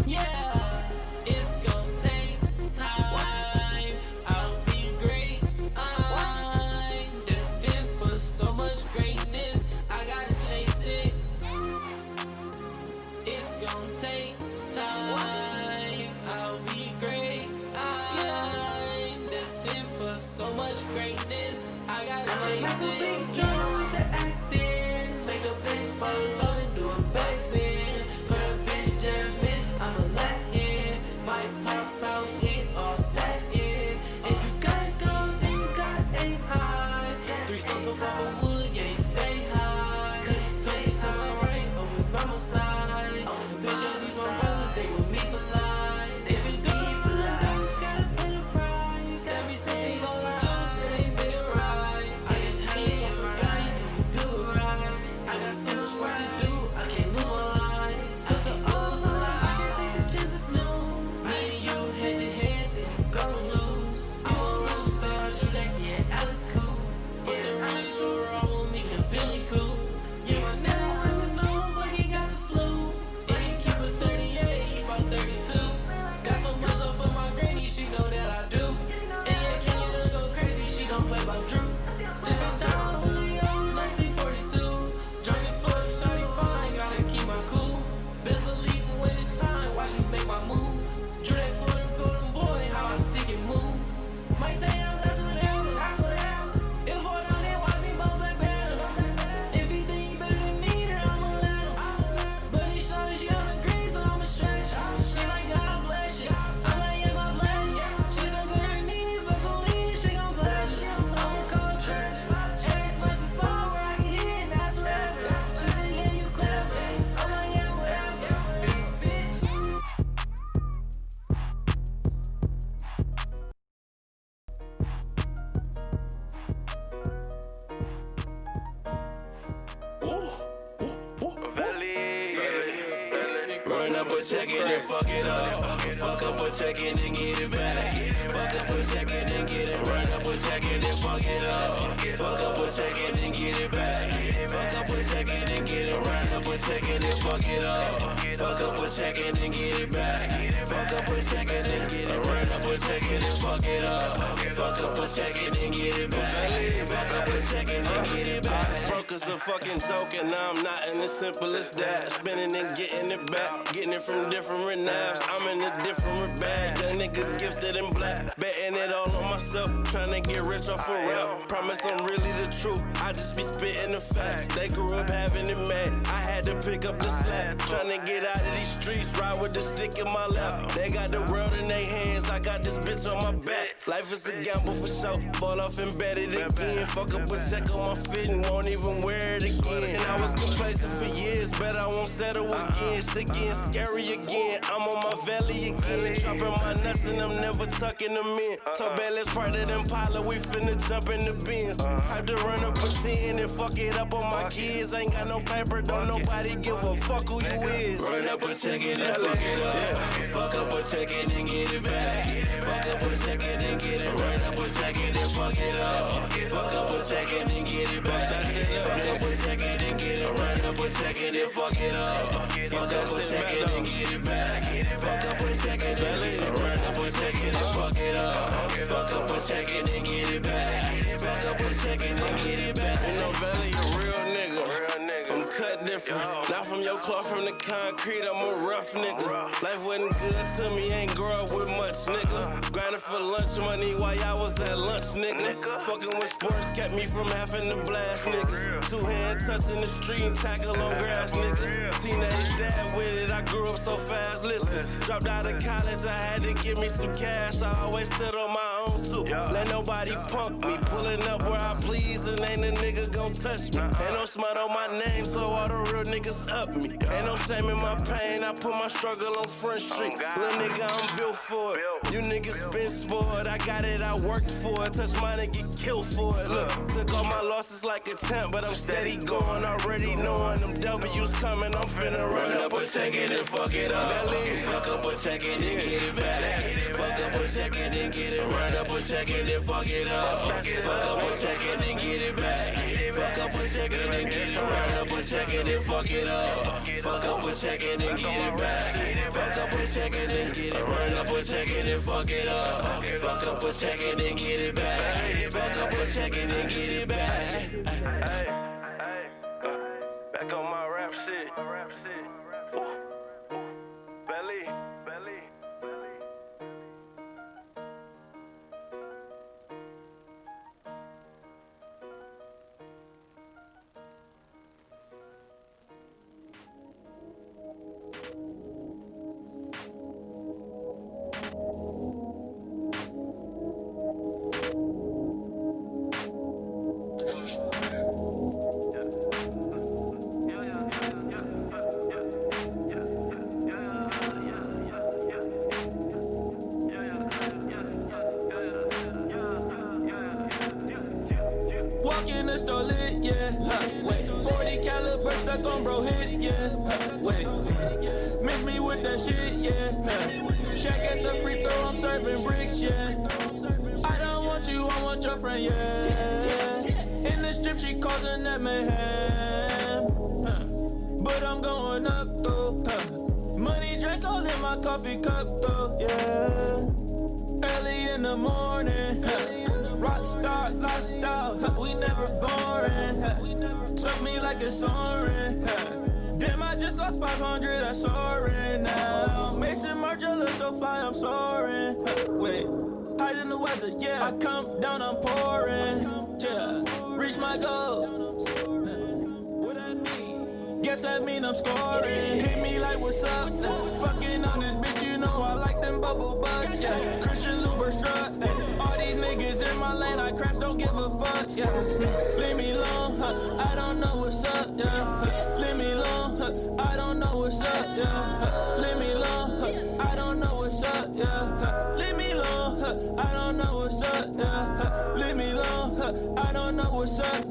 Yeah, it's gonna take time. I'll be great. I'm destined for so much greatness. I gotta chase it. It's gonna take time. I'll be great. I'm destined for so much greatness. I gotta chase it. Big Drice the acting, make a bitch fall in love and do a baby. Put a bitch Jasmine, I'm a Latin. Might pop out hit or satin. If you gotta go, then you gotta aim high. 3 songs of wood, yeah, you stay high. Spend time right, always by my side. Bitch, all these my brothers, they with me for life. If it do it for life, gotta pay the price. Every single dollar juice, it ain't been right. I just had to take a guy till you do it right. I got so much work to do, I can't lose my life. Fuck the old lie, I can't take the chances new. Me and you head to head, then you gon' lose. I'm a road star, Jrudak, yeah, Alex cool. Fuck the Range Rover, I want me a Billy cool. Yeah, my nigga wipe his nose like he got the flu. And he keep a 38, he about 32. Got so much up for my granny, she know that I do. And yeah, can you go crazy, she don't play by Drew. Sippin' down Julio, 1942. Drunk as fuck, shawty fine, gotta keep my cool. Best believin' when it's time, watch me make my move. Jrudak for the golden boy, how I stick and move. Might tell you that's what happened, that's what happened. If I done it, watch me bounce like better. If he think he better than me, then I'ma let him. But he shawty, she on the green, so I'ma stretch. She like God bless you, I'm like yeah, God bless you. She so good at her knees, best believe she gon' bless you. I'ma call it treasure. Every smash is slow where I can hit it, and that's whatever. She said yeah, you clever. I'm like yeah, whatever. Bitch. Run up a check it and fuck it up. Fuck up a check it and get it back. Fuck up a check it and get it. Run up a check it and fuck it up. Fuck up a check it and get it back. Fuck up a check it and get it. Run up a check it and fuck it up. Fuck up a check it and get it back. Fuck up a check it and get it. Run up a check it and fuck it up. Fuck up a check it and get it back. Fuck up a check it and get it back. Broke as a fucking joke and now I'm not in as simple as that. Spinning and getting it back. Getting it from different knives. I'm in a different bag. That nigga gifted in black. Betting it all on myself. Trying to get rich off a rap. Promise I'm really the truth. I just be spitting the facts. They grew up having it mad. I had to pick up the slack. Trying to get out of these streets. Ride with the stick in my lap. They got the world in their hands. I got this bitch on my back. Life is a gamble for sure. Fall off and bet it again. Fuck up a check on my fit and won't even wear it again. And I was complacent for years. Bet I won't settle again. Shit getting scary again. I'm on my valley again. Chopping my nuts and I'm never tucking them in. Talk bad, let's part of them pilot. We finna jump in the bins. Type to run up a 10 and fuck it up on my kids. Ain't got no paper, don't nobody give a fuck who you is. Run up a check it and fuck it up. Fuck up a check it and get it back. Fuck up a check it and get it. Run up a check it and fuck it up. Fuck up a check it and get it back. Fuck up a check it and get it. Run up a check it and fuck it up. Fuck up a check it and get it back. Fuck up a check it and run up a check it and fuck it up. Fuck up a check it and get it back. Fuck up a check it and get it back. You know Valley a real nigga. I'm cut different. Not from your cloth, from the concrete. I'm a rough nigga. Life wasn't good to me, ain't grow up with much, nigga. Grinding for lunch money while y'all was at lunch, nigga. Fucking with sports kept me from having to blast, niggas. 2 hand touching the street and tackle on grass, nigga. Teenage dad with it, I grew up so fast. Listen, dropped out of college, I had to give me some cash. I always stood on my own too. Let nobody punk me, pulling up where I please, and ain't a nigga gon' touch me. Ain't no smut on my name, so all the real niggas up me. Ain't no shame in my pain, I put my struggle on Front Street. Little nigga, I'm built for it. You niggas been spoiled, I got it, I worked for it. Touch mine and get killed for it. Look, took all my losses like a champ, but I'm steady going. Already knowing them W's coming, I'm finna run up a check it and fuck it up. Fuck up a check it and get it back. Fuck up a check it and get it. Run up a a check and then fuck it up. Fuck up a check and then get it back. Fuck up a check and then get it. Run up a check and then fuck it up. Fuck up a check and then get it back. Fuck up a check and then get it. Run up a check and then fuck it up. Fuck up a check and then get it back. Fuck up a check and then get it back. Back on my rap shit. Belly. Walk in the store lit, yeah. Wait, 40 caliber stuck on bro hit, yeah. Wait, mix me with that shit, yeah. Shaq at the free throw, I'm serving bricks, yeah. I don't want you, I want your friend, yeah. In the strip, she causing that mayhem. But I'm going up, though. Money drank all in my coffee cup, though, yeah. Early in the morning, rock star, lifestyle, we never boring. Suck me like it's soaring. Damn, I just lost 500, I'm soaring now. Mason Margiela so fly, I'm soaring. Wait, hide in the weather, yeah. I come down, I'm pouring. Yeah, reach my goal. What that mean? Guess that mean I'm scoring. Hit me like what's up? Fucking on this bitch, you know I like them bubble butts. Yeah, Christian Luber strut. All these niggas in my lane, I crash, don't give a fuck. Yeah, leave me alone. I don't know what's up. Yeah, leave me alone. I don't know what's up. Yeah, leave me alone. I don't know what's up. Yeah, leave me alone. I don't know what's up. Yeah, leave me alone. I don't know what's up.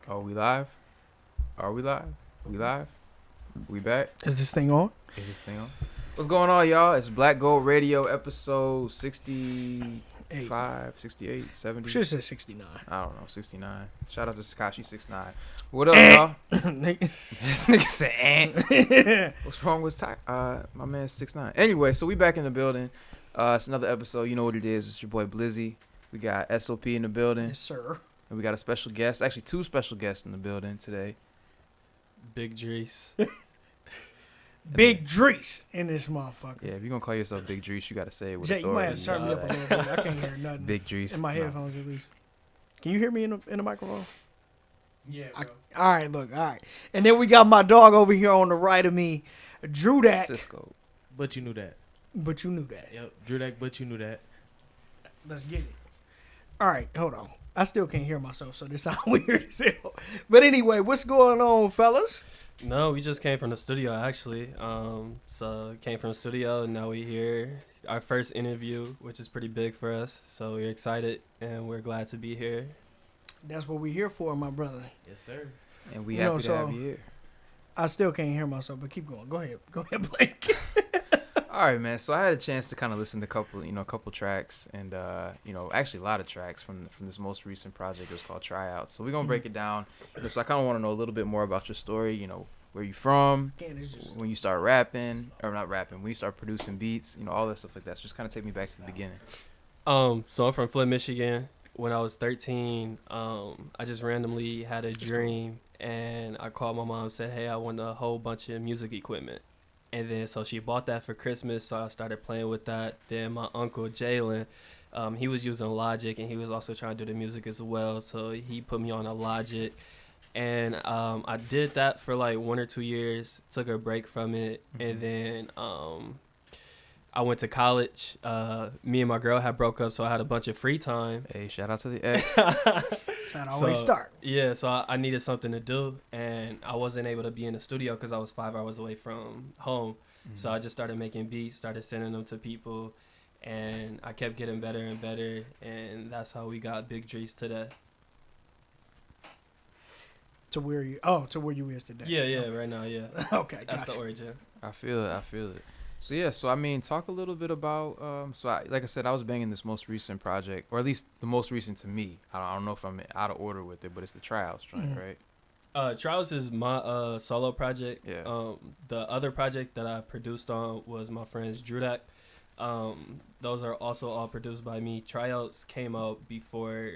Oh, we live? Are we live? We live? We back? Is this thing on? Is this thing on? What's going on, y'all? It's Black Gold Radio, episode 65, 68, 70. Should have said 69. I don't know, 69. Shout out to Sakashi69. What up, y'all? This nigga said, What's wrong with my man 69? Anyway, so we back in the building. It's another episode. You know what it is. It's your boy Blizzy. We got SOP in the building. Yes, sir. And we got a special guest. Actually, two special guests in the building today. Big Drice. Big Drice in this motherfucker. Yeah, if you're going to call yourself Big Drice, you got to say it with Jay, you might authority. have to turn me up a little bit. I can't hear nothing. Big Drice. In my headphones, at least. Can you hear me in the microphone? Yeah, bro. All right, look. All right. And then we got my dog over here on the right of me, Jrudak. Cisco. But you knew that. But you knew that. Yep. Jrudak, but you knew that. Let's get it. All right, hold on. I still can't hear myself, so this sounds weird as hell. But anyway, what's going on, fellas? No, we just came from the studio, actually. So came from the studio, and now we here. Our first interview, which is pretty big for us. So we're excited, and we're glad to be here. That's what we're here for, my brother. Yes, sir. And we You know, happy to have you here. I still can't hear myself, but keep going. Go ahead, Blake. All right, man. So I had a chance to kind of listen to a couple tracks, and actually a lot of tracks from this most recent project. It was called Tryouts. So we're gonna break it down. So I kind of want to know a little bit more about your story. You know, where you from, when you start rapping, or not rapping, when you start producing beats. You know, all that stuff like that. So just kind of take me back to the beginning. So I'm from Flint, Michigan. When I was 13, I just randomly had a dream, and I called my mom and said, hey, I want a whole bunch of music equipment. And then so she bought that for Christmas, so I started playing with that. Then my uncle Jalen, he was using Logic, and he was also trying to do the music as well. So he put me on a Logic, and I did that for like 1 or 2 years. Took a break from it, and then I went to college. Me and my girl had broke up, so I had a bunch of free time. Hey, shout out to the ex. That's how it always start. Yeah, so I needed something to do, and I wasn't able to be in the studio because I was 5 hours away from home. Mm-hmm. So I just started making beats, started sending them to people, and I kept getting better and better, and that's how we got Big Drice today. to where you is today. Yeah, right now, yeah. Okay, That's gotcha. the origin. I feel it. So yeah, so I mean, talk a little bit about. Like I said, I was banging this most recent project, or at least the most recent to me. I don't know if I'm out of order with it, but it's the Tryouts joint, right? Trials is my solo project. Yeah. The other project that I produced on was my friend's Jrudak. Those are also all produced by me. Tryouts came out before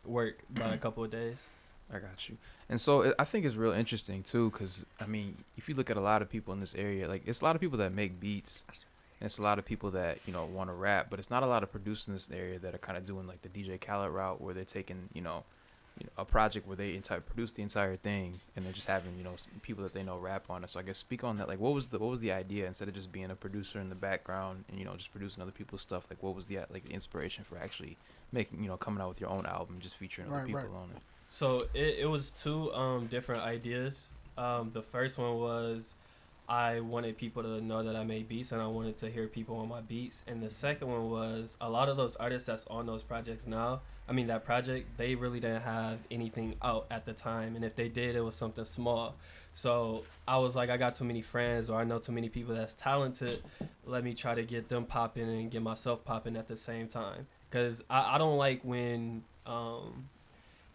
work by a couple of days. I got you. And so I think it's real interesting too, because I mean, if you look at a lot of people in this area, like it's a lot of people that make beats, and it's a lot of people that want to rap, but it's not a lot of producers in this area that are kind of doing like the DJ Khaled route, where they're taking a project where they produce the entire thing, and they're just having people that they know rap on it. So I guess speak on that. Like, what was the idea, instead of just being a producer in the background and just producing other people's stuff? Like, what was the inspiration for actually making coming out with your own album, just featuring other people on it? So it was two different ideas. The first one was I wanted people to know that I made beats, and I wanted to hear people on my beats. And the second one was a lot of those artists that's on those projects now, that project, they really didn't have anything out at the time. And if they did, it was something small. So I was like, I got too many friends, or I know too many people that's talented. Let me try to get them popping and get myself popping at the same time. Because I don't like when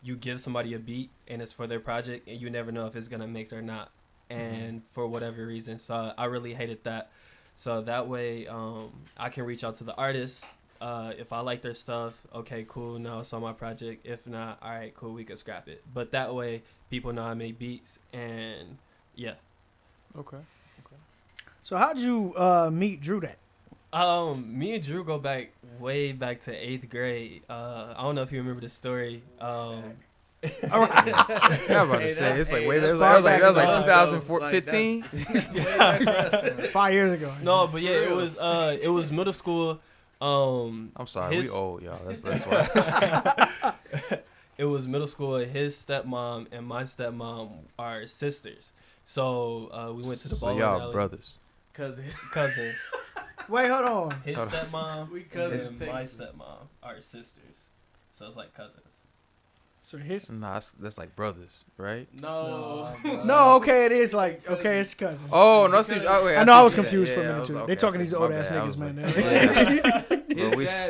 you give somebody a beat and it's for their project and you never know if it's going to make it or not. And for whatever reason. So I really hated that. So that way I can reach out to the artists. If I like their stuff, okay, cool, now it's on my project. If not, all right, cool, we can scrap it. But that way people know I make beats, and yeah. Okay. So how'd you meet Jrudak? Me and Drew go way back to 8th grade. I don't know if you remember the story. All right. Yeah, I'm about to say it's like way back. That was like 2015. 5 years ago. No, but yeah, it was middle school. I'm sorry, we old, y'all. That's why. It was middle school. His stepmom and my stepmom are sisters. So we went to the bowling y'all alley. brothers. Cousins. Wait, hold on. His stepmom We cousins and my stepmom are sisters. So it's like cousins. So his Nah, that's like brothers, right? No. no, okay, it is like Cousins. it's cousins. Oh no, see, wait, I know I was see what confused you're for a saying. minute too. Okay, They talking I these see. old My ass bad. I niggas, was man.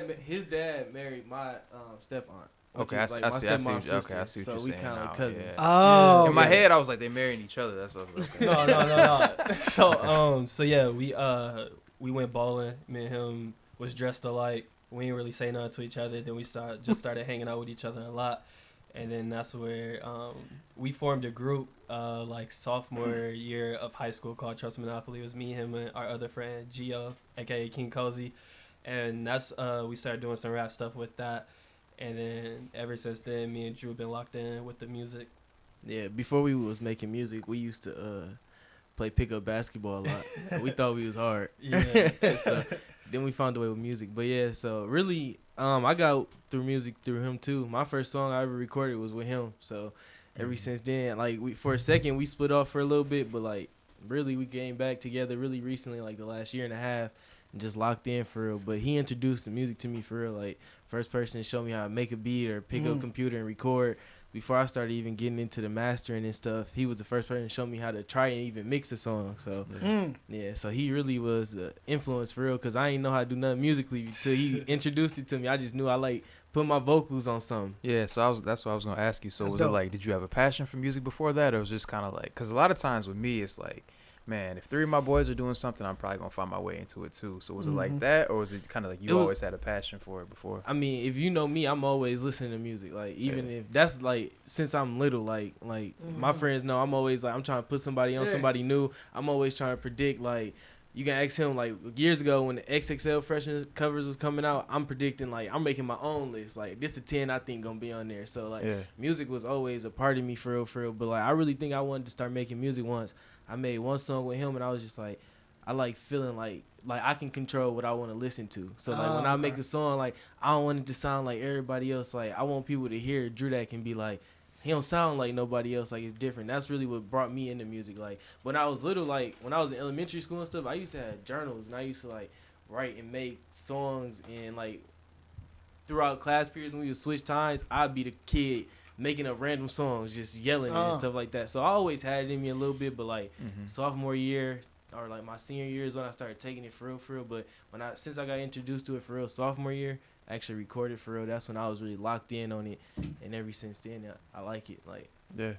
like- His dad married my step aunt. Okay, which I is see. my I see. stepmom's Okay, I sister. see what So you're we saying kind of now, like cousins. yeah. Oh, In my head, I was like, they marrying each other. That's what. Okay. No. So yeah, we went bowling. Me and him was dressed alike. We didn't really say nothing to each other. Then we started hanging out with each other a lot. And then that's where we formed a group like sophomore year of high school called Trust Monopoly. It was me, him, and our other friend, Gio, a.k.a. King Cozy. And that's we started doing some rap stuff with that. And then ever since then, me and Drew been locked in with the music. Yeah, before we was making music, we used to play pickup basketball a lot. We thought we was hard. Yeah. So then we found a way with music. But yeah, so really, I got through music through him too. My first song I ever recorded was with him. So ever since then, like for a second we split off for a little bit, but like really we came back together really recently, like the last year and a half, and just locked in for real. But he introduced the music to me for real, like first person to show me how to make a beat or pick up a computer and record. Before I started even getting into the mastering and stuff, he was the first person to show me how to try and even mix a song. So yeah, so he really was the influence for real, because I didn't know how to do nothing musically until he introduced it to me. I just knew I like put my vocals on something. Yeah, so that's what I was gonna ask you. So That's was dope. it like, did you have a passion for music before that, or was it just kind of like, because a lot of times with me, it's like, man, if 3 of my boys are doing something, I'm probably gonna find my way into it too. So was it like that, or was it kind of like you always had a passion for it before? I mean, if you know me, I'm always listening to music. Like even if that's like since I'm little, like my friends know I'm always like I'm trying to put somebody on somebody new. I'm always trying to predict like. You can ask him, like, years ago when the XXL freshman covers was coming out, I'm predicting, like, I'm making my own list. Like, this the 10 I think gonna be on there. So, like, music was always a part of me for real. But, like, I really think I wanted to start making music once. I made one song with him, and I was just, like, I like feeling like I can control what I want to listen to. So, like, when I make a song, like, I don't want it to sound like everybody else. Like, I want people to hear Jrudak and be like, he don't sound like nobody else. Like, it's different. That's really what brought me into music. Like, when I was little, like, when I was in elementary school and stuff, I used to have journals, and I used to, like, write and make songs. And, like, throughout class periods when we would switch times, I'd be the kid making up random songs, just yelling and stuff like that. So I always had it in me a little bit, but like sophomore year or like my senior year is when I started taking it for real. But since I got introduced to it for real sophomore year, I actually recorded for real. That's when I was really locked in on it, and ever since then I like it. Like Yeah,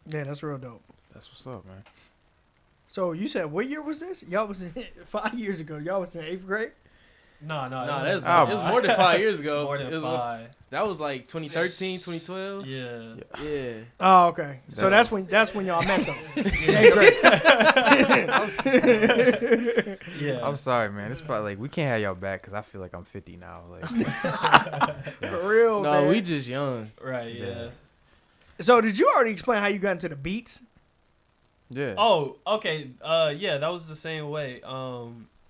that's real dope. that's what's up, man. So you said what year was this? Y'all was in 5 years ago. Y'all was in 8th grade. No, it was more than 5 years ago. More than 5. That was like 2013, 2012. Yeah. Yeah. Oh, okay. So that's when y'all met them. Yeah. I'm sorry, man. It's probably like we can't have y'all back because I feel like I'm 50 now. Like, For real, No, man. we just young. Right, yeah. So did you already explain how you got into the beats? yeah. Oh, okay. Yeah, that was the same way.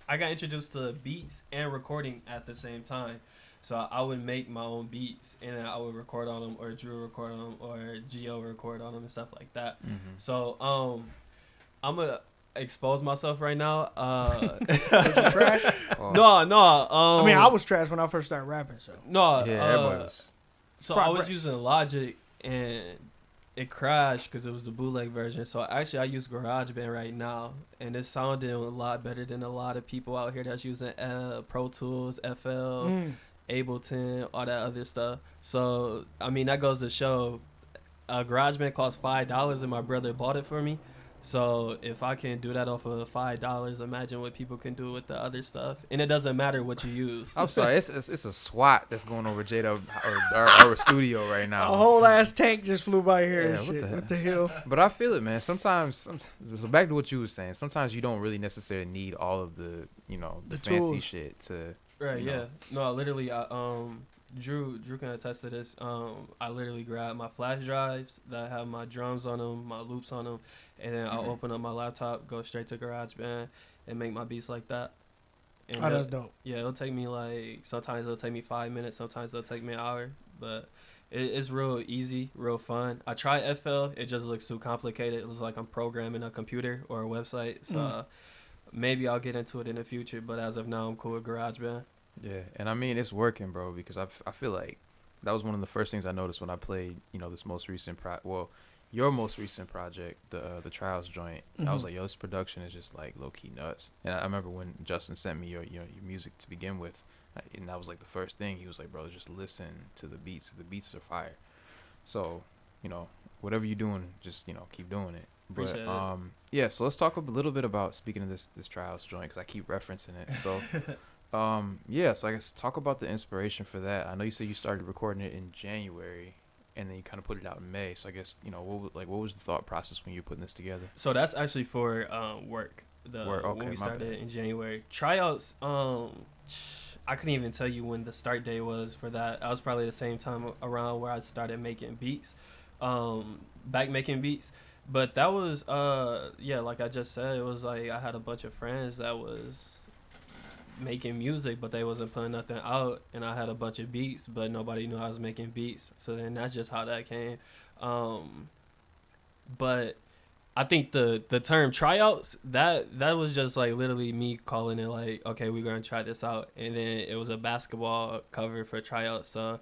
I got introduced to beats and recording at the same time. So I would make my own beats and then I would record on them, or Drew record on them, or Gio record on them and stuff like that. So I'm gonna expose myself right now. Was you trash? No. I mean, I was trash when I first started rapping. So No. Yeah, everybody was. So I was Progress. using Logic and it crashed because it was the bootleg version. So actually I use GarageBand right now, and it sounded a lot better than a lot of people out here that's using Pro Tools, FL, Ableton, all that other stuff. So I mean, that goes to show GarageBand cost $5 and my brother bought it for me. So if I can do that off of $5, imagine what people can do with the other stuff. And it doesn't matter what you use. I'm sorry. It's a SWAT that's going over Jada our studio right now. a whole ass tank just flew by here and Yeah, what shit. the What the hell? But I feel it, man. Sometimes, so back to what you were saying. Sometimes you don't really necessarily need all of the, the fancy tools. shit to. Right, you yeah. know. No, literally, Drew can attest to this. I literally grab my flash drives that have my drums on them, my loops on them, and then I'll open up my laptop, go straight to GarageBand, and make my beats like that. And Oh, that's dope. yeah, it'll take me sometimes it'll take me 5 minutes, sometimes it'll take me an hour, but it's real easy, real fun. I tried FL, it just looks too complicated. It looks like I'm programming a computer or a website, so maybe I'll get into it in the future, but as of now, I'm cool with GarageBand. Yeah, and I mean it's working, bro. Because I feel like that was one of the first things I noticed when I played, this most recent your most recent project, the Trials joint. I was like, yo, this production is just like low key nuts. And I remember when Justin sent me your music to begin with, and that was like the first thing. He was like, bro, just listen to the beats. The beats are fire. So, whatever you're doing, just keep doing it. But Appreciate it. yeah. So let's talk a little bit about, speaking of this Trials joint, because I keep referencing it. So. Yeah, so I guess talk about the inspiration for that. I know you said you started recording it in January, and then you kind of put it out in May. So I guess what was the thought process when you were putting this together? So that's actually for work. Work, okay, when we my started bad. in January. Tryouts, I couldn't even tell you when the start day was for that. I was probably the same time around where I started making beats, back making beats. But that was like I just said, it was like I had a bunch of friends that was making music, but they wasn't putting nothing out, and I had a bunch of beats, but nobody knew I was making beats. So then that's just how that came. But I think the term tryouts, that was just like literally me calling it like, okay, we're gonna try this out, and then it was a basketball cover for tryouts. So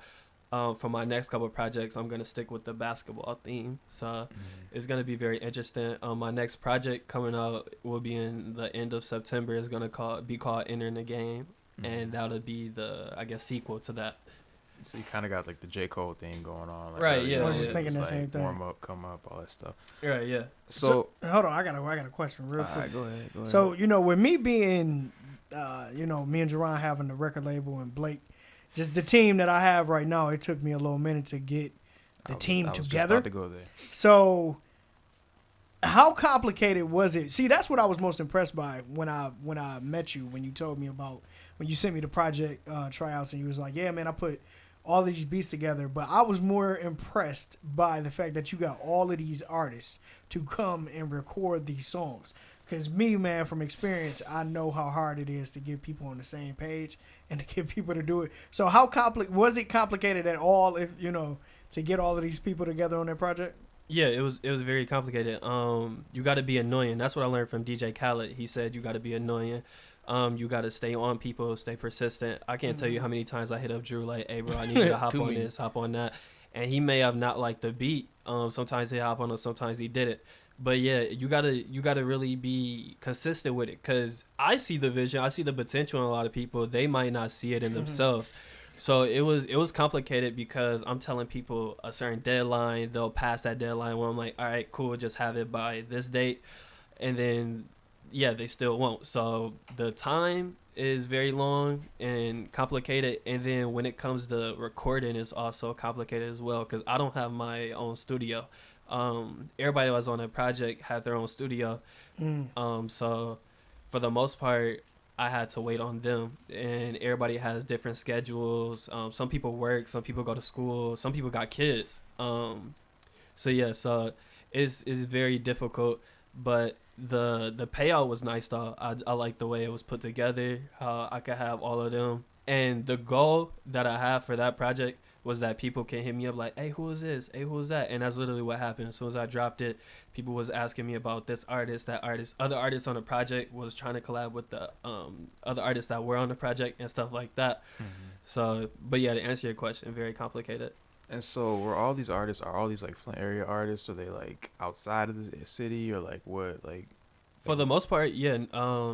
for my next couple of projects, I'm gonna stick with the basketball theme. So it's gonna be very interesting. My next project coming out will be in the end of September. It's gonna be called Entering the Game, and that'll be the, I guess, sequel to that. So you kind of got like the J. Cole thing going on, like, Right, yeah. I was just it thinking the was, same thing. Warm up, come up, all that stuff. Right, yeah. So hold on, I got a question real quick. alright, go ahead. So with me being, me and Jerron having the record label and Blake, just the team that I have right now, it took me a little minute to get the team I was together. Just about to go there. So how complicated was it? See, that's what I was most impressed by when I met you, when you told me about, when you sent me the project tryouts, and you was like, yeah, man, I put all of these beats together. But I was more impressed by the fact that you got all of these artists to come and record these songs. Because me, man, from experience, I know how hard it is to get people on the same page and to get people to do it. So how was it complicated at all, if to get all of these people together on that project? Yeah, it was very complicated. You got to be annoying. That's what I learned from DJ Khaled. He said you got to be annoying. You got to stay on people, stay persistent. I can't tell you how many times I hit up Drew like, hey, bro, I need you to hop on this, hop on that. and he may have not liked the beat. Sometimes he hop on it, sometimes he didn't. But yeah, you gotta really be consistent with it, because I see the vision, I see the potential in a lot of people. They might not see it in themselves. So it was complicated, because I'm telling people a certain deadline, they'll pass that deadline when I'm like, all right, cool, just have it by this date, and then yeah, they still won't. So the time is very long and complicated, and then when it comes to recording, it's also complicated as well, because I don't have my own studio. Everybody that was on the project had their own studio. So for the most part, I had to wait on them, and everybody has different schedules. Some people work, some people go to school, some people got kids. So yeah, so it's very difficult, but the payout was nice though. I like the way it was put together, how I could have all of them. And the goal that I have for that project was that people can hit me up like, hey, who is this? Hey, who is that? And that's literally what happened. As soon as I dropped it, people was asking me about this artist, that artist. Other artists on the project was trying to collab with the other artists that were on the project and stuff like that. So, but yeah, to answer your question, very complicated. And so, are all these like Flint area artists? Are they like outside of the city, or like what? Like, for the most part, yeah.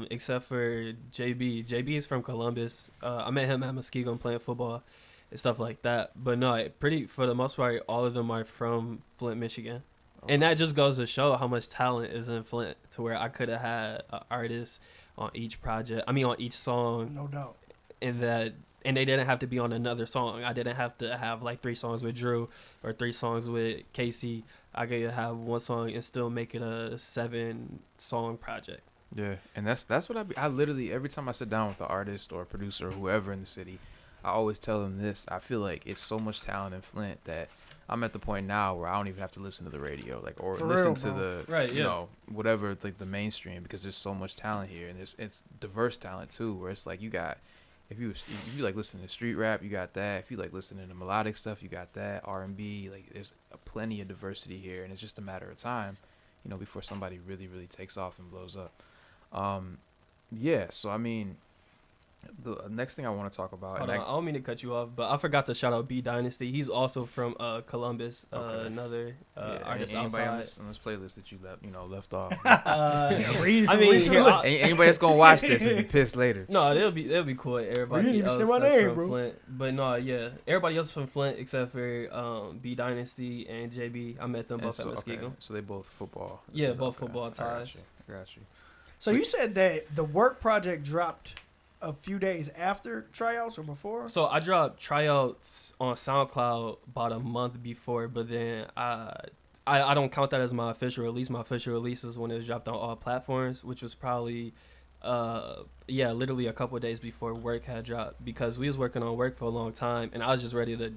Except for JB. JB is from Columbus. I met him at Muskegon playing football and stuff like that. But no, for the most part, all of them are from Flint, Michigan. Okay. And that just goes to show how much talent is in Flint, to where I could have had an artist on each project. I mean, on each song. No doubt. And they didn't have to be on another song. I didn't have to have like 3 songs with Drew or 3 songs with Casey. I could have 1 song and still make it a 7-song project. Yeah, and that's what I literally, every time I sit down with an artist or a producer or whoever in the city, I always tell them this. I feel like it's so much talent in Flint that I'm at the point now where I don't even have to listen to the radio, like, or listen to the you know, whatever, like the mainstream, because there's so much talent here, and it's diverse talent too, where it's like you got, if you like listening to street rap, you got that. If you like listening to melodic stuff, you got that. R&B, like there's plenty of diversity here, and it's just a matter of time, you know, before somebody really takes off and blows up. Yeah, so I mean, the next thing I want to talk about. Hold on, I don't mean to cut you off, but I forgot to shout out B Dynasty. He's also from Columbus, another artist anybody outside. on this playlist that you left off. Anybody that's gonna watch this and be pissed later. No, it'll be cool. Everybody else from bro. Flint, but no, yeah, everybody else from Flint except for B Dynasty and JB. I met them both at Muskegon. Okay. So they both football. Yeah, both football ties. I got you. So you said that the work project dropped a few days after tryouts or before? So I dropped tryouts on SoundCloud about a month before, but then I don't count that as my official release. My official release is when it was dropped on all platforms, which was probably literally a couple of days before work had dropped, because we was working on work for a long time, and I was just ready to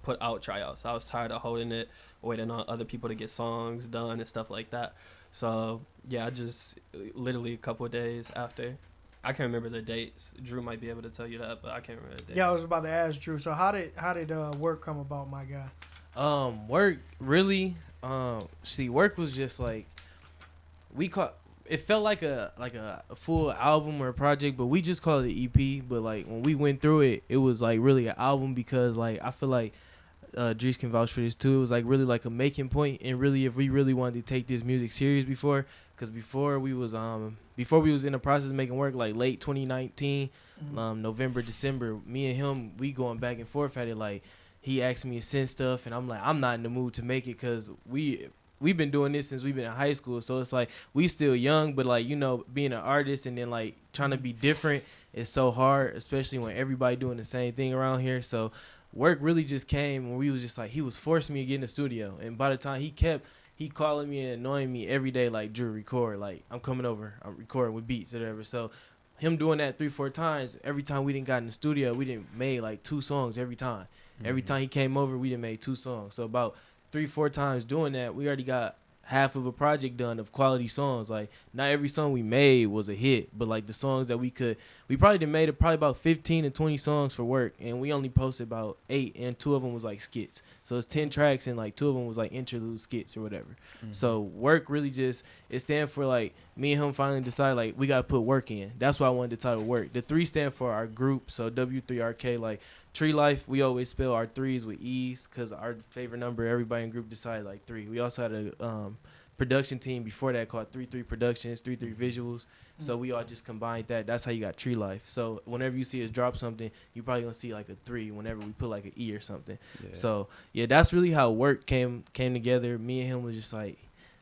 put out tryouts. I was tired of holding it, waiting on other people to get songs done and stuff like that. So yeah, I just literally a couple of days after. I can't remember the dates. Drew might be able to tell you that, but I can't remember the dates. Yeah, I was about to ask Drew. So how did work come about, my guy? Work really. Work was just like it felt like a full album or a project, but we just called it EP. But like when we went through it, it was like really an album, because like I feel like Drice can vouch for this too. It was like really like a making point, and really if we really wanted to take this music serious because before we was in the process of making work, like late 2019, November, December, me and him, we going back and forth at it. Like he asked me to send stuff, and I'm like, I'm not in the mood to make it, because we've been doing this since we've been in high school. So it's like we still young, but like, you know, being an artist and then like trying to be different is so hard, especially when everybody doing the same thing around here. So work really just came when we was just like, he was forcing me to get in the studio, and by the time he calling me and annoying me every day, like, Drew, record, like, I'm coming over, I'm recording with beats or whatever. So him doing that 3-4 times, every time we didn't got in the studio, we didn't made like 2 songs every time. Every time he came over, we didn't made 2 songs. So about 3-4 times doing that, we already got half of a project done of quality songs. Like, not every song we made was a hit, but like the songs that we probably done made probably about 15 to 20 songs for work, and we only posted about 8, and 2 of them was like skits. So it's 10 tracks, and like 2 of them was like interlude skits or whatever. So work really just, it stand for like, me and him finally decided like we gotta put work in. That's why I wanted the title work. The 3 stand for our group, so W3RK, like Tree Life, we always spell our threes with E's because our favorite number, everybody in group decided like 3. We also had a production team before that called 3-3 Productions, 3-3 Visuals. So we all just combined that. That's how you got Tree Life. So whenever you see us drop something, you probably gonna see like a 3 whenever we put like an E or something. Yeah. So yeah, that's really how work came together. Me and him was just like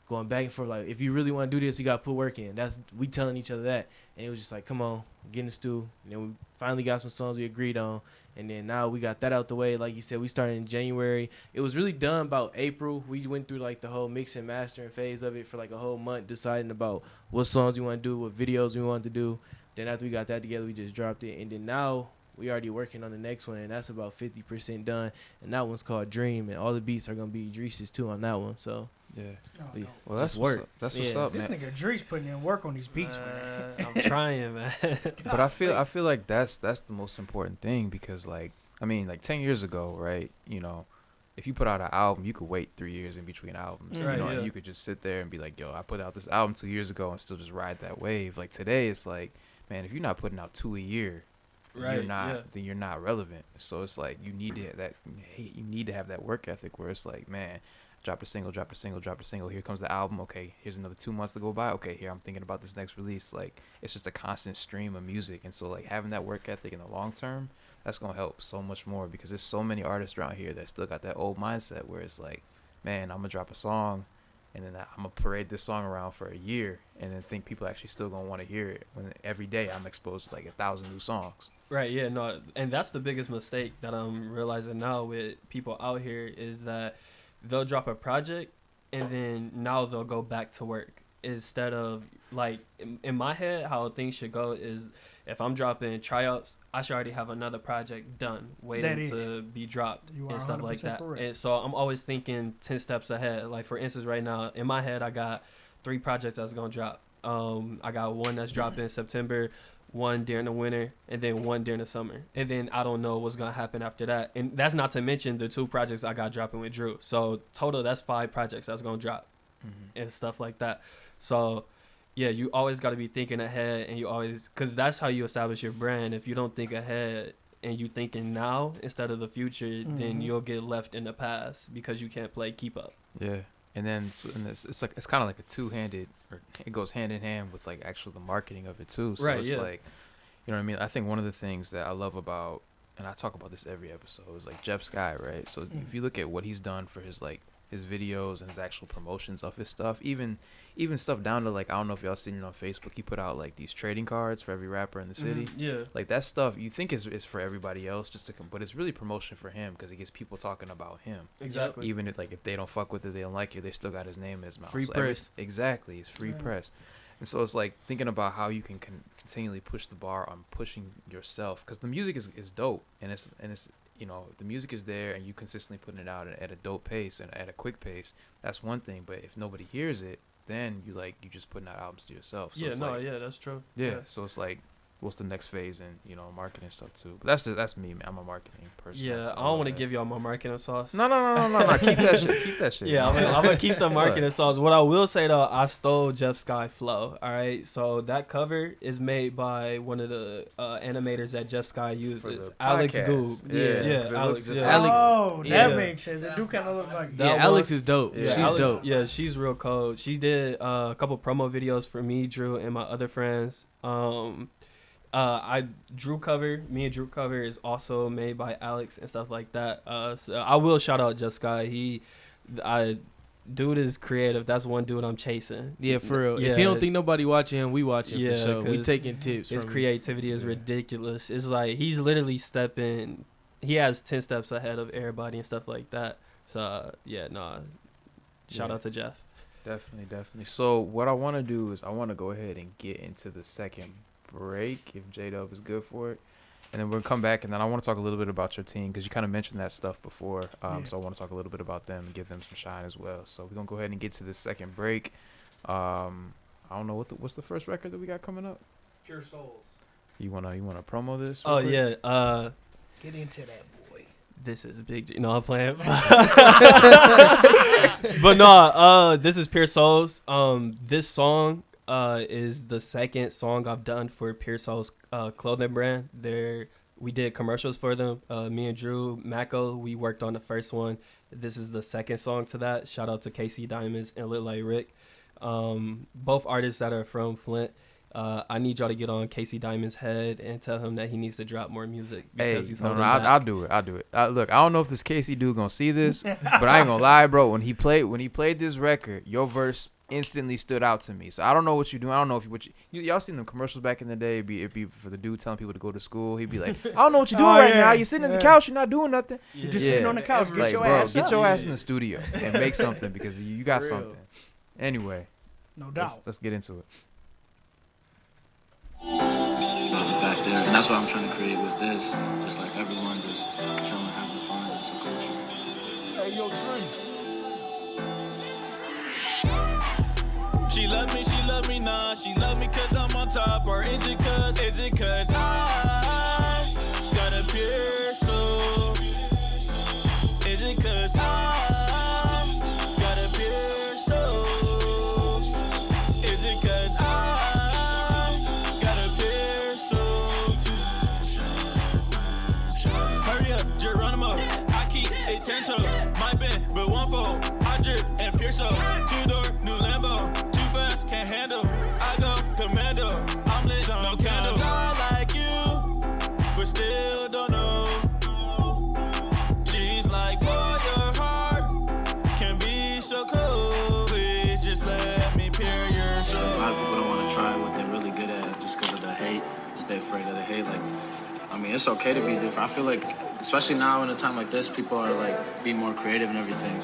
going back and forth. Like, if you really want to do this, you gotta put work in. We telling each other that, and it was just like, come on, get in the stew. And then we finally got some songs we agreed on, and then now we got that out the way. Like you said, we started in January. It was really done about April. We went through like the whole mix and mastering phase of it for like a whole month, deciding about what songs we want to do, what videos we wanted to do. Then after we got that together, we just dropped it, and then now we already working on the next one, and that's about 50% done. And that one's called Dream, and all the beats are gonna be Drice's too on that one. So Yeah. Oh, yeah. no. Well, that's Just what's work. up. That's Yeah. what's up, This man. nigga Drice putting in work on these beats, man. I'm trying, man. But I feel like that's the most important thing, because like, I mean, like 10 years ago, right? You know, if you put out an album, you could wait 3 years in between albums. Right, You know, yeah. and you could just sit there and be like, yo, I put out this album 2 years ago and still just ride that wave. Like today, it's like, man, if you're not putting out 2 a year, Right, you're not yeah. then you're not relevant. So it's like you need to have that work ethic where it's like, man, drop a single. Here comes the album. Okay, here's another 2 months to go by. Okay, here I'm thinking about this next release. Like, it's just a constant stream of music, and so like having that work ethic in the long term, that's gonna help so much more, because there's so many artists around here that still got that old mindset where it's like, man, I'm gonna drop a song, and then I'm gonna parade this song around for a year, and then think people actually still gonna want to hear it when every day I'm exposed to like 1,000 new songs. Right, yeah, no, and that's the biggest mistake that I'm realizing now with people out here is that they'll drop a project and then now they'll go back to work instead of, like, in my head, how things should go is if I'm dropping tryouts, I should already have another project done, waiting to be dropped You are and stuff like 100% that. correct. And so I'm always thinking 10 steps ahead. Like, for instance, right now, in my head, I got 3 projects that's going to drop. I got one that's dropping in September, one during the winter, and then one during the summer. And then I don't know what's going to happen after that. And that's not to mention the 2 projects I got dropping with Drew. So total, that's 5 projects that's going to drop and stuff like that. So, yeah, you always got to be thinking ahead, and you always, because that's how you establish your brand. If you don't think ahead and you thinking now instead of the future, then you'll get left in the past because you can't play keep up. Yeah, and then it's like it's kind of like a two-handed, or it goes hand in hand with like actually the marketing of it too. So Right, it's yeah. like, you know what I mean? I think one of the things that I love about, and I talk about this every episode, is like Jeff Sky, right? So if you look at what he's done for his videos and his actual promotions of his stuff, even stuff down to like, I don't know if y'all seen it on Facebook, he put out like these trading cards for every rapper in the city. Yeah. Like that stuff you think is for everybody else, but it's really promotion for him, because it gets people talking about him. Exactly. Even if they don't fuck with it, they don't like it, they still got his name in his mouth. Free So press. Exactly, it's free press. And so it's like thinking about how you can continually push the bar on pushing yourself, because the music is dope, and it's you know, if the music is there and you consistently putting it out at a dope pace and at a quick pace, that's one thing. But if nobody hears it, then you just putting out albums to yourself. So Yeah, it's no, like, yeah, that's true. yeah. So it's like, what's the next phase in, you know, marketing stuff too? But that's me, man. I'm a marketing person. Yeah, so I don't want to that. give y'all my marketing sauce. No. Keep that shit. Keep that shit. Yeah, man. I'm gonna keep the marketing sauce. What I will say though, I stole Jeff Sky flow. All right, so that cover is made by one of the animators that Jeff Sky uses, the Alex podcast. Goob. Yeah, 'cause it Alex. looks just Yeah. Alex. Oh, that Yeah. makes sense. It do kind of look like That Yeah, one- Alex is dope. Yeah, She's Alex- dope. Yeah, she's real cold. She did a couple promo videos for me, Drew, and my other friends. Me and Drew cover is also made by Alex and stuff like that. So I will shout out Just Guy. Dude is creative. That's one dude I'm chasing. Yeah, for real. Yeah. If you don't think nobody watching him, we watching Yeah, for sure. We 'cause taking tips. His from creativity is Yeah. ridiculous. It's like he's literally stepping. He has 10 steps ahead of everybody and stuff like that. So shout Yeah. out to Jeff. Definitely. So what I want to do is I want to go ahead and get into the second break, if J-Dub is good for it. And then we'll come back, and then I want to talk a little bit about your team, because you kind of mentioned that stuff before. So I want to talk a little bit about them and give them some shine as well. So we're going to go ahead and get to the second break. I don't know, what's the first record that we got coming up? Pure Souls. You wanna promo this? Oh, real quick? yeah. get into that boy. This is Big G. No, I'm playing. But no, this is Pure Souls. This song is the second song I've done for Pure Souls clothing brand. we did commercials for them. Me and Drew Mako, we worked on the first one. This is the second song to that. Shout out to Casey Diamonds and Lit Like Rick. Both artists that are from Flint. I need y'all to get on Casey Diamond's head and tell him that he needs to drop more music because he's holding back. I'll do it. Look, I don't know if this Casey dude gonna see this, but I ain't gonna lie, bro. When he played this record, your verse instantly stood out to me. So I don't know what you do. I don't know if y'all seen them commercials back in the day. It'd be for the dude telling people to go to school. He'd be like, I don't know what you're doing right now. You're sitting at the couch. You're not doing nothing. You're just sitting on the couch. Get like, your bro, ass get up. your ass in the studio and make something because you got For real. something. Anyway, No doubt. let's get into it. Back there, and that's what I'm trying to create with this. Just like everyone just chilling, having fun. It's a culture. Hey, yo, Drice. She love me nah. She love me cause I'm on top, or is it cause I got a pure soul? Is it cause I got a pure soul? Is it cause I got a pure soul? Hurry up, Geronimo. I keep a 10 toes. My bend, but one fold. I drip and pure soul. 2-door, new Lambo. Can't handle, I go commando. I'm lit, no candle. I like you, but still don't know. She's like, boy, your heart can be so cold. Please just let me peer your soul. A lot of people don't want to try what they're really good at just because of the hate. Just they're afraid of the hate. Like, I mean, it's okay to be different. I feel like, especially now in a time like this, people are like being more creative and everything.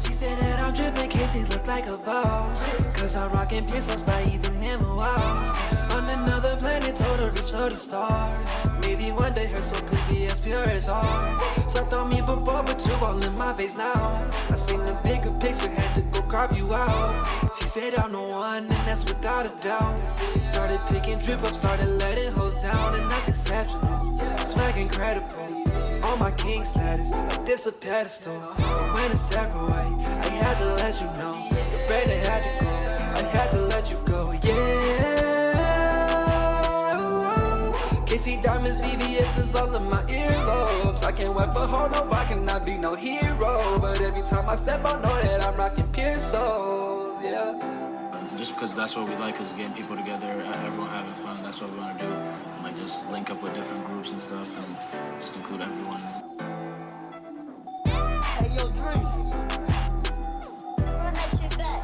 She said that I'm dripping, Casey look like a boss. Cause I'm rocking pesos by even him, wow. On another planet, told her reach for the stars. Maybe one day her soul could be as pure as ours. Slept on me before, but you all in my face now. I seen the bigger picture, had to go carve you out. She said I'm the one, and that's without a doubt. Started picking drip up, started letting hoes down, and that's exceptional. Swag incredible. On my king status, like this a pedestal. And when it's separate, I had to let you know. The brain had to go, I had to let you go, yeah. Casey Diamonds, VBS is all in my earlobes. I can't wipe a hoe, no, I cannot be no hero. But every time I step, I know that I'm rocking pure souls, yeah. Just because that's what we like is getting people together, everyone having fun. That's what we want to do. And like just link up with different groups and stuff and just include everyone. Hey, yo, Drice. Run that shit back.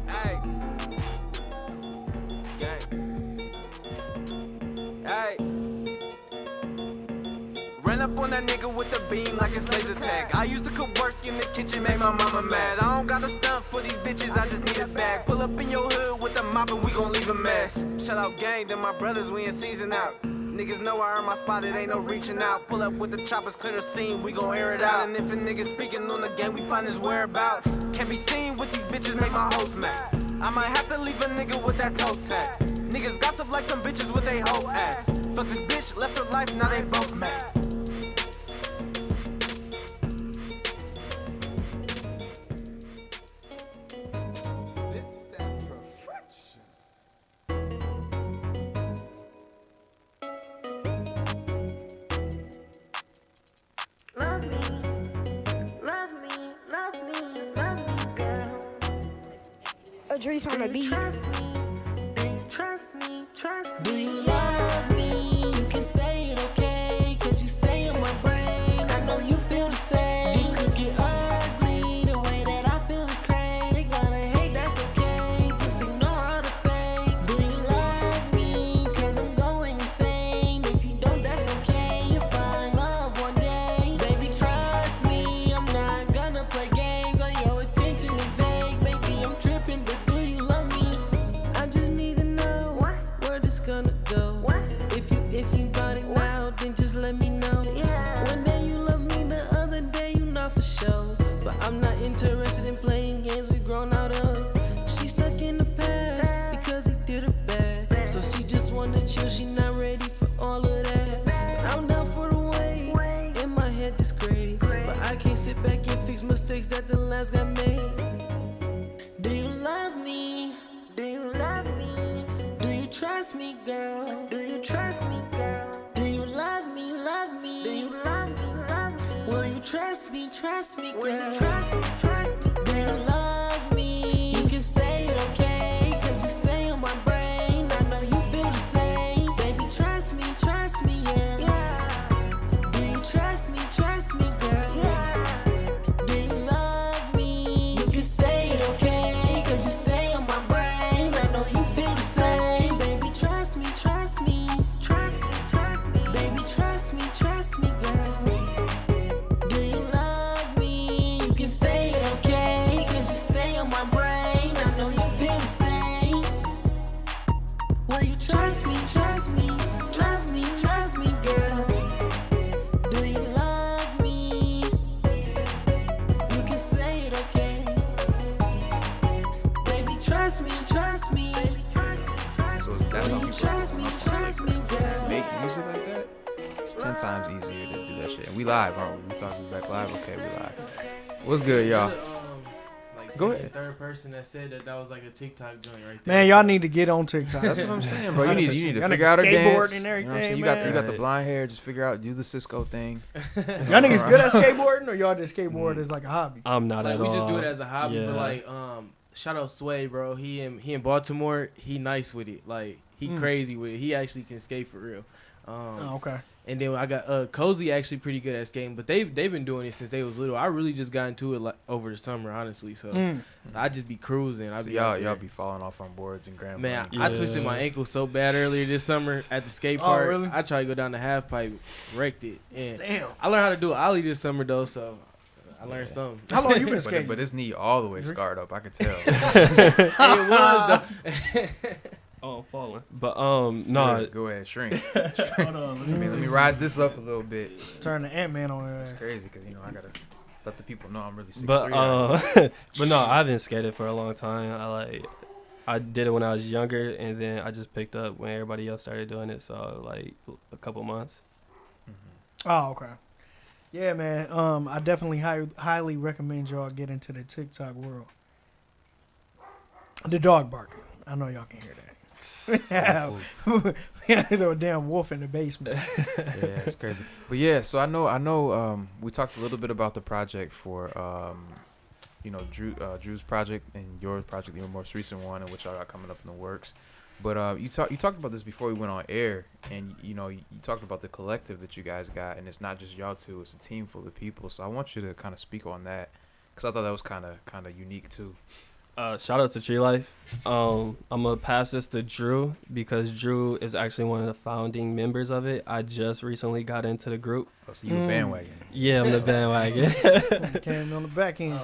Hey. Gang. Hey. Run up on that nigga with the beam like it's laser tag. I used to cook work in the kitchen, make my mama mad. I don't got a stunt for these bitches, I just need a bag. Pull up in your hood with the mop and we gon' leave a mess. Shout out gang, then my brothers, we in season out. Niggas know I earn my spot, it ain't no reaching out. Pull up with the choppers, clear the scene, we gon' air it out. And if a nigga speaking on the game, we find his whereabouts. Can't be seen with these bitches, make my host mad. I might have to leave a nigga with that toe tag. Niggas gossip like some bitches with they whole ass. Fuck this bitch, left her life, now they both mad. Love me, love me, love me, love me, girl. Drice on the beat. Trust me, trust me, trust me. Do you love me? You can say it, okay? Cause you stay in my brain. I know you feel the same. This could get ugly. The way that I feel is crazy. They gonna hate, that's okay. Just ignore all the fake. Do you love me? Cause I'm going insane. If you don't, that's okay. You'll find love one day. Baby, trust me. I'm not gonna play games. All your attention is vague. Baby, I'm tripping, but do you love me? I just need to know where this gonna go. If you got it now, then just let me know. One day you love me, the other day you not for sure. But I'm not interested in playing games we grown out of. She stuck in the past because he did her bad. So she just wanna chill, she not ready for all of that. But I'm down for the way, in my head it's great. But I can't sit back and fix mistakes that the last got made. Do you love me? Do you love me? Do you trust me, girl? trust me, girl. Do you love me? You can say it, okay? Cause you stay on my brain. I know you feel the same. Baby, trust me, yeah. Do you trust me, girl? Do you love me? You can say it, okay? Cause you stay on my brain. I know you feel the same. Baby, trust me. Baby, trust me, girl. Do you love me? You can say it, okay? Cause you stay on my brain. I know you feel the same. Will you trust me, girl? Do you love me? You can say it, okay? Baby, trust me. So that's how people Trust me, girl. make music like that. It's 10 times easier to do that shit. And we live, aren't we? We talking back live? Okay, we live. What's good, y'all? Like Go second, ahead. third person that said that was like a TikTok joint right there. Man, y'all need to get on TikTok. That's what I'm saying, bro. You need to Y'all figure niggas out a skateboarding dance. and You know what I'm saying? everything, You got the man. blind hair. Just figure out, do the Cisco thing. Y'all niggas good at skateboarding, or y'all just skateboard as like a hobby? I'm not Like at we all. just do it as a hobby, Yeah. but like shout out Sway, bro. He in Baltimore. He nice with it. Like he crazy with it. He actually can skate for real. Oh, okay. And then I got Cozy actually pretty good at skating, but they've been doing it since they was little. I really just got into it like over the summer, honestly. So I just be cruising. I So be out y'all there. be falling off on boards and grand. Man, Yeah. I twisted my ankle so bad earlier this summer at the skate Oh, park. really? I tried to go down the half pipe, wrecked it. And Damn. I learned how to do an ollie this summer though, so I learned something. How long you been skating? But his knee all the way scarred up. I could tell. It was though. Oh, I'm falling. But no, Go ahead, shrink. Hold on, Let me rise this up a little bit. turn the Ant-Man on It's there. crazy because I gotta let the people know I'm really 6'3". but no, I've been skating for a long time. I did it when I was younger, and then I just picked up when everybody else started doing it. So like a couple months. Oh, okay. Yeah, man. I definitely highly recommend y'all get into the TikTok world. The dog barking. I know y'all can hear that. Yeah, there's a damn wolf in the basement. Yeah, it's crazy. But yeah, so I know we talked a little bit about the project for Drew's project and your project, your most recent one, and which y'all got coming up in the works. But you talked about this before we went on air, and you talked about the collective that you guys got, and it's not just y'all two; it's a team full of people. So I want you to kind of speak on that, because I thought that was kind of unique too. Shout out to Tree Life. I'm gonna pass this to Drew because Drew is actually one of the founding members of it. I just recently got into the group. Oh, so you a bandwagon? Yeah, I'm the bandwagon. Came on the back end.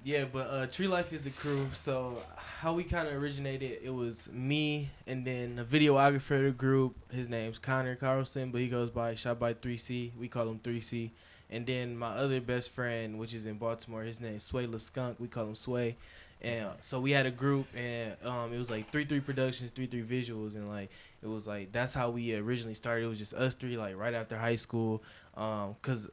Yeah, but Tree Life is a crew. So how we kind of originated, it was me and then the videographer of the group. His name's Connor Carlson, but he goes by Shot by 3C. We call him 3C. And then my other best friend, which is in Baltimore, his name's Sway LaSkunk. We call him Sway. And so we had a group, and it was like 3-3 productions, 3-3 visuals, and like it was like that's how we originally started. It was just us three, like right after high school, because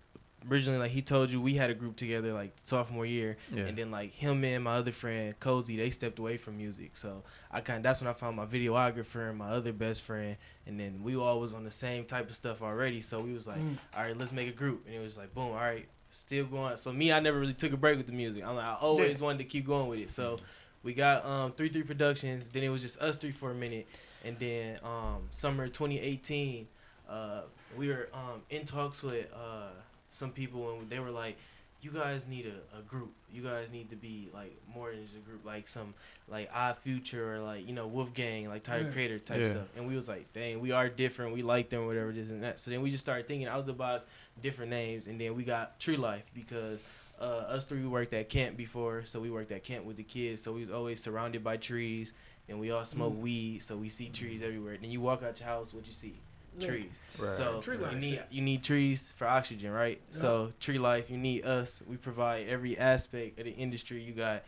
originally, like he told you, we had a group together like sophomore year, and then like him and my other friend Cozy, they stepped away from music. So that's when I found my videographer and my other best friend, and then we all was on the same type of stuff already. So we was like, all right, let's make a group, and it was like boom, all right. Still going. So me, I never really took a break with the music. I always wanted to keep going with it. So we got 3-3 Productions. Then it was just us three for a minute. And then summer 2018, we were in talks with some people, and they were like, you guys need a group. You guys need to be like more than just a group, like some like Odd Future or like Wolfgang, like Tyler Creator type stuff. And we was like, dang, we are different. We like them, whatever this and that. So then we just started thinking out of the box, different names, and then we got Tree Life because us three, we worked at camp before, so we worked at camp with the kids. So we was always surrounded by trees, and we all smoke weed, so we see trees everywhere. Then you walk out your house, what you see? Trees. Right. So Tree life, you need trees for oxygen, right? Yeah. So Tree Life, you need us. We provide every aspect of the industry. You got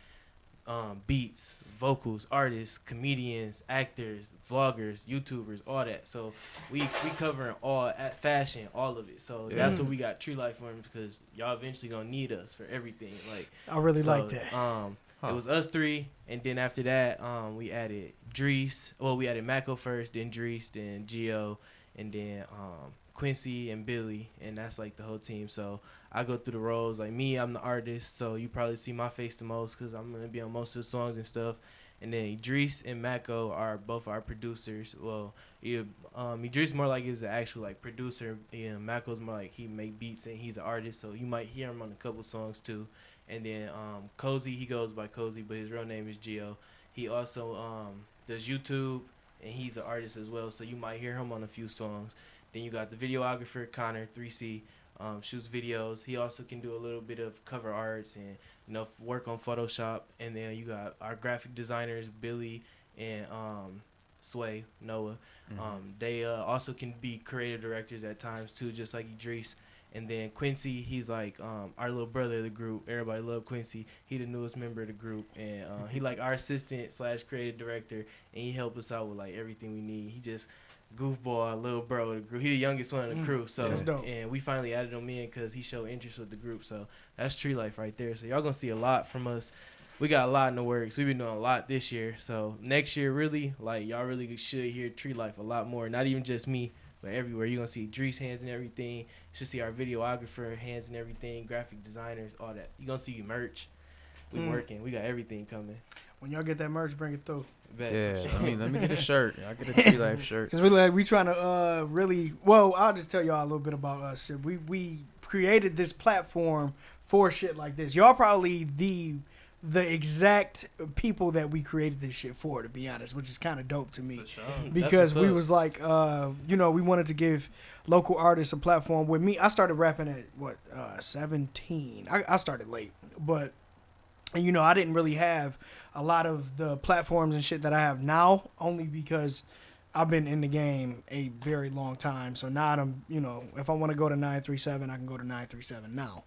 beats, vocals, artists, comedians, actors, vloggers, YouTubers, all that. So we covering all at fashion, all of it. So that's what we got Tree Life for, because y'all eventually gonna need us for everything. Like I really like that. It was us three, and then after that, we added Drice. Well, we added Mako first, then Drice, then Gio, and then Quincy and Billy, and that's like the whole team. So I go through the roles. Like me, I'm the artist, so you probably see my face the most because I'm gonna be on most of the songs and stuff. And then Idris and Mako are both our producers. Well, Idris more like is the actual like producer, and Mako's more like he make beats and he's an artist, so you might hear him on a couple songs too. And then Cozy, he goes by Cozy, but his real name is Gio. He also does YouTube, and he's an artist as well, so you might hear him on a few songs. Then you got the videographer Connor 3C, shoots videos. He also can do a little bit of cover arts and work on Photoshop. And then you got our graphic designers Billy and Sway Noah. They also can be creative directors at times too, just like Idris. And then Quincy, he's like our little brother of the group. Everybody love Quincy. He the newest member of the group, and he like our assistant / creative director, and he help us out with like everything we need. He just goofball, little bro of the group. He the youngest one in the crew, so and we finally added him in because he showed interest with the group. So that's Tree Life right there. So y'all gonna see a lot from us. We got a lot in the works. We've been doing a lot this year. So next year, really, like y'all really should hear Tree Life a lot more. Not even just me, but everywhere. You're going to see Dre's hands and everything. You should see our videographer hands and everything, graphic designers, all that. You're going to see merch. We working. We got everything coming. When y'all get that merch, bring it through. Bet. Yeah, let me get a shirt. I'll get a Tree Life shirt. Because we trying to really, well, I'll just tell y'all a little bit about us. We created this platform for shit like this. Y'all probably the exact people that we created this shit for, to be honest, which is kind of dope to me. Sure. Because we was like, we wanted to give local artists a platform. With me, I started rapping at 17. I started late, but and I didn't really have a lot of the platforms and shit that I have now, only because I've been in the game a very long time. So now I'm, if I want to go to 937, I can go to 937 now.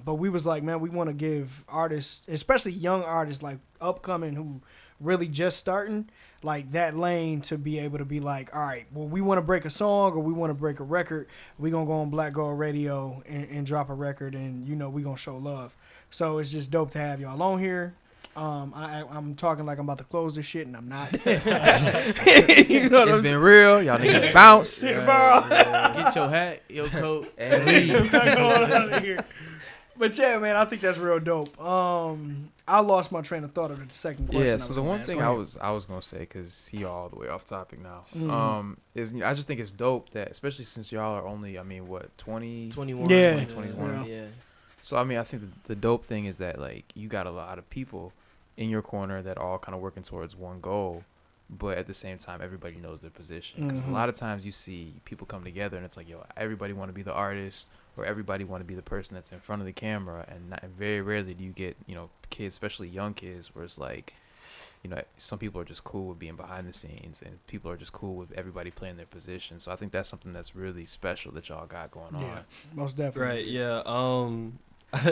But we was like, man, we want to give artists, especially young artists, like upcoming who really just starting, like that lane to be able to be like, all right, well, we want to break a song or we want to break a record. We going to go on Black Gold Radio and drop a record, and, we going to show love. So it's just dope to have y'all on here. I'm talking like I'm about to close this shit, and I'm not. It's been real. Y'all niggas bounce. Get your hat, your coat, and leave. Going out of here. But yeah, man, I think that's real dope. I lost my train of thought of the second question. Yeah, so the one thing I was gonna say, because he all the way off topic now, is I just think it's dope that, especially since y'all are only 21. Yeah. 21. Yeah. So I think the dope thing is that like you got a lot of people in your corner that all kind of working towards one goal, but at the same time everybody knows their position. Because a lot of times you see people come together and it's like, yo, everybody want to be the artist or everybody want to be the person that's in front of the camera, and very rarely do you get kids, especially young kids, where it's like, some people are just cool with being behind the scenes and people are just cool with everybody playing their position. So I think that's something that's really special that y'all got going on. Yeah, most definitely. Right, yeah.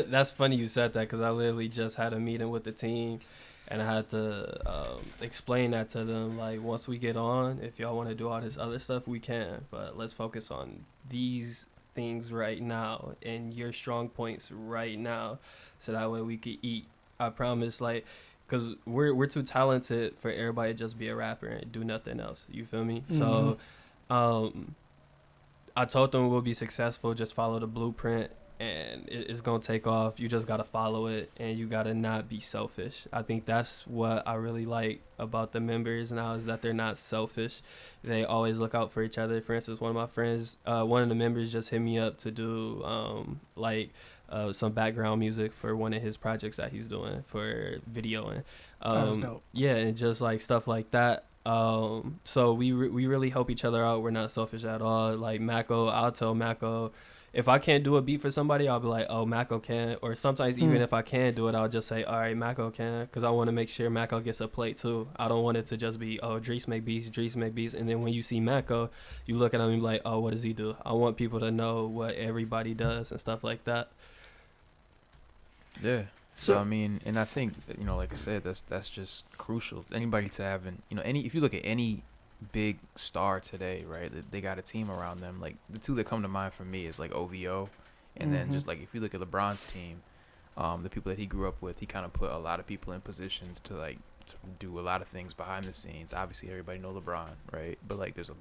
That's funny you said that, because I literally just had a meeting with the team, and I had to explain that to them. Like, once we get on, if y'all want to do all this other stuff, we can. But let's focus on these things right now and your strong points right now, so that way we could eat. I promise, like, because we're too talented for everybody to just be a rapper and do nothing else. You feel me? So I told them we'll be successful. Just follow the blueprint, and it's going to take off. You just got to follow it, and you got to not be selfish. I think that's what I really like about the members now, is that they're not selfish. They always look out for each other. For instance, one of my friends, one of the members just hit me up to do some background music for one of his projects that he's doing for videoing. That's dope. Yeah, and just like stuff like that. So we really help each other out. We're not selfish at all. Like Mako, I'll tell Mako, if I can't do a beat for somebody, I'll be like, oh, Mako can. Or sometimes even if I can't do it, I'll just say, all right, Mako can, because I want to make sure Mako gets a plate too. I don't want it to just be, oh, Drice make beats. And then when you see Mako, you look at him and be like, oh, what does he do? I want people to know what everybody does and stuff like that. Yeah. So and I think like I said, that's just crucial. Anybody to having if you look at any big star today, right? They got a team around them. Like the two that come to mind for me is like OVO, and then just like if you look at LeBron's team, the people that he grew up with, he kind of put a lot of people in positions to to do a lot of things behind the scenes. Obviously, everybody know LeBron, right? But like there's a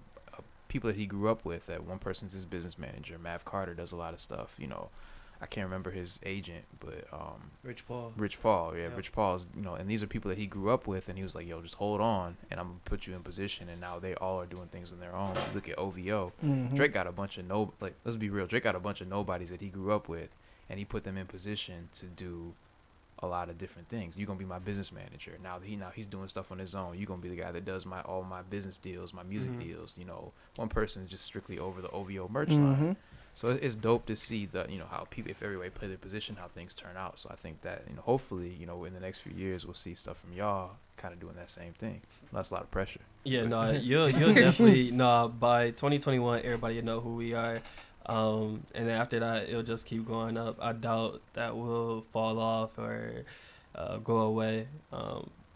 people that he grew up with. That one person's his business manager. Mav Carter does a lot of stuff. You know, I can't remember his agent, but Rich Paul. Rich Paul, yeah, Rich Paul's, you know, and these are people that he grew up with, and he was like, yo, just hold on, and I'm gonna put you in position, and now they all are doing things on their own. Look at OVO. Drake got a bunch of let's be real, Drake got a bunch of nobodies that he grew up with, and he put them in position to do a lot of different things. You're gonna be my business manager. Now he's doing stuff on his own. You're gonna be the guy that does all my business deals, my music deals. You know, one person is just strictly over the OVO merch line. So it's dope to see how people, if everybody play their position, how things turn out. So I think that, hopefully, in the next few years, we'll see stuff from y'all kind of doing that same thing. That's a lot of pressure. Yeah, no, you'll definitely, by 2021, everybody will know who we are. And then after that, it'll just keep going up. I doubt that will fall off or go away.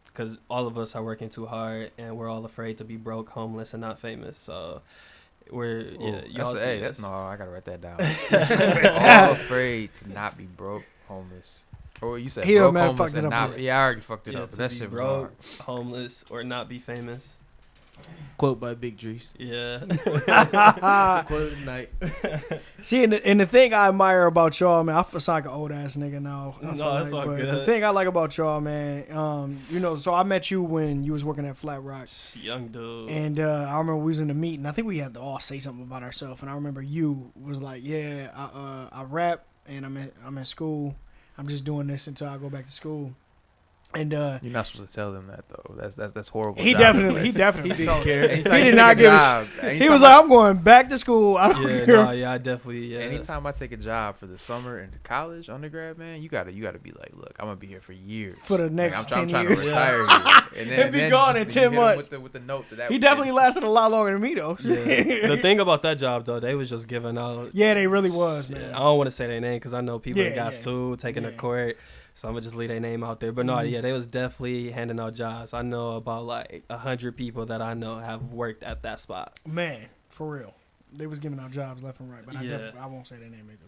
Because all of us are working too hard, and we're all afraid to be broke, homeless, and not famous. So y'all see us. No, I gotta write that down. We're all afraid to not be broke, homeless. Or you said broke, homeless, and not. Yeah, I already fucked it up. But that shit was hard. Homeless, or not be famous. Quote by Big Drice. Yeah. Quote of the night. See, and the thing I admire about y'all, man, I feel like an old ass nigga now. That's all good. The thing I like about y'all, man, so I met you when you was working at Flat Rock. Young dude. And I remember we was in the meeting. I think we had to all say something about ourselves. And I remember you was like, yeah, I rap and I'm in school. I'm just doing this until I go back to school. And you're not supposed to tell them that though. That's horrible. He definitely told care. He did not give a He was like, I'm going back to school. I don't care. I definitely. Yeah. Anytime I take a job for the summer into college, undergrad, man, you gotta be like, look, I'm gonna be here for years. For the next 10 I'm trying years. to retire here. And then be gone in 10 months. With the note that he definitely lasted a lot longer than me though. Yeah. The thing about that job though, they was just giving out. Yeah, they really was, man. I don't want to say their name because I know people that got sued, taken to court. So I'm gonna just leave their name out there. But no, they was definitely handing out jobs. I know about like 100 people that I know have worked at that spot. Man, for real. They was giving out jobs left and right, but I won't say their name either.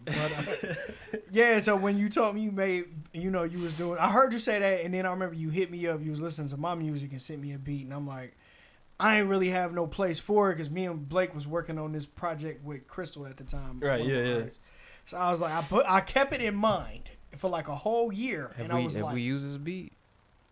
But so when you told me you made, you was doing, I heard you say that, and then I remember you hit me up. You was listening to my music and sent me a beat, and I'm like, I ain't really have no place for it because me and Blake was working on this project with Crystal at the time. Right, yeah. So I was like, I kept it in mind for like a whole year, and I was like, we used this beat?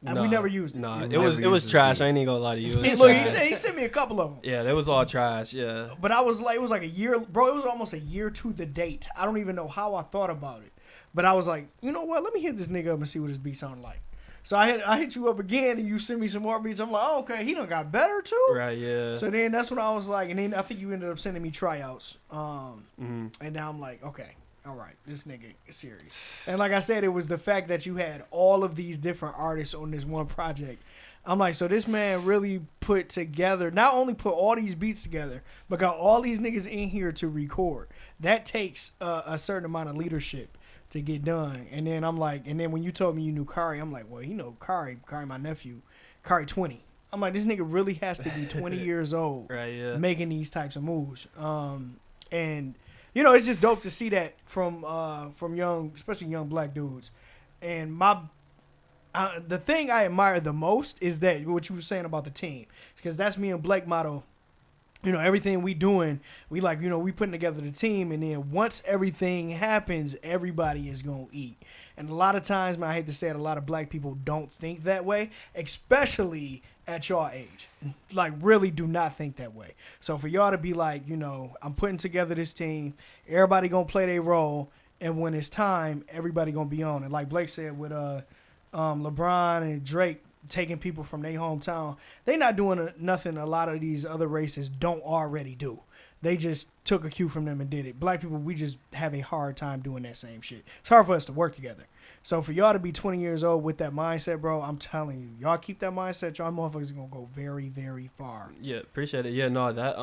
And we never used it. Nah, it was trash. I ain't even gonna lie to you. Look, he sent me a couple of them. Yeah, they was all trash. Yeah. But it was like a year, bro. It was almost a year to the date. I don't even know how I thought about it, but I was like, you know what? Let me hit this nigga up and see what his beat sound like. So I hit you up again, and you sent me some more beats. I'm like, oh, okay, he done got better too. Right. Yeah. So then that's when I was like, and then I think you ended up sending me tryouts. And now I'm like, okay. All right, this nigga is serious. And like I said, it was the fact that you had all of these different artists on this one project. I'm like, so this man really put together, not only put all these beats together, but got all these niggas in here to record. That takes a certain amount of leadership to get done. And then I'm like, and then when you told me you knew Kari, I'm like, well, Kari, my nephew, Kari 20. I'm like, this nigga really has to be 20 years old, right? Yeah, making these types of moves. And it's just dope to see that from young, especially young black dudes. And the thing I admire the most is that what you were saying about the team, because that's me and Blake motto. Everything we doing, we like, we putting together the team, and then once everything happens, everybody is gonna eat. And a lot of times, man, I hate to say it, a lot of black people don't think that way, especially at your age. Like, really do not think that way. So for y'all to be like, I'm putting together this team, everybody gonna play their role, and when it's time, everybody gonna be on. And like Blake said with LeBron and Drake taking people from their hometown, they not doing nothing a lot of these other races don't already do. They just took a cue from them and did it. Black people, we just have a hard time doing that same shit. It's hard for us to work together. So for y'all to be 20 years old with that mindset, bro, I'm telling you, y'all keep that mindset, y'all motherfuckers are gonna go very, very far. Yeah, appreciate it. Yeah, no, that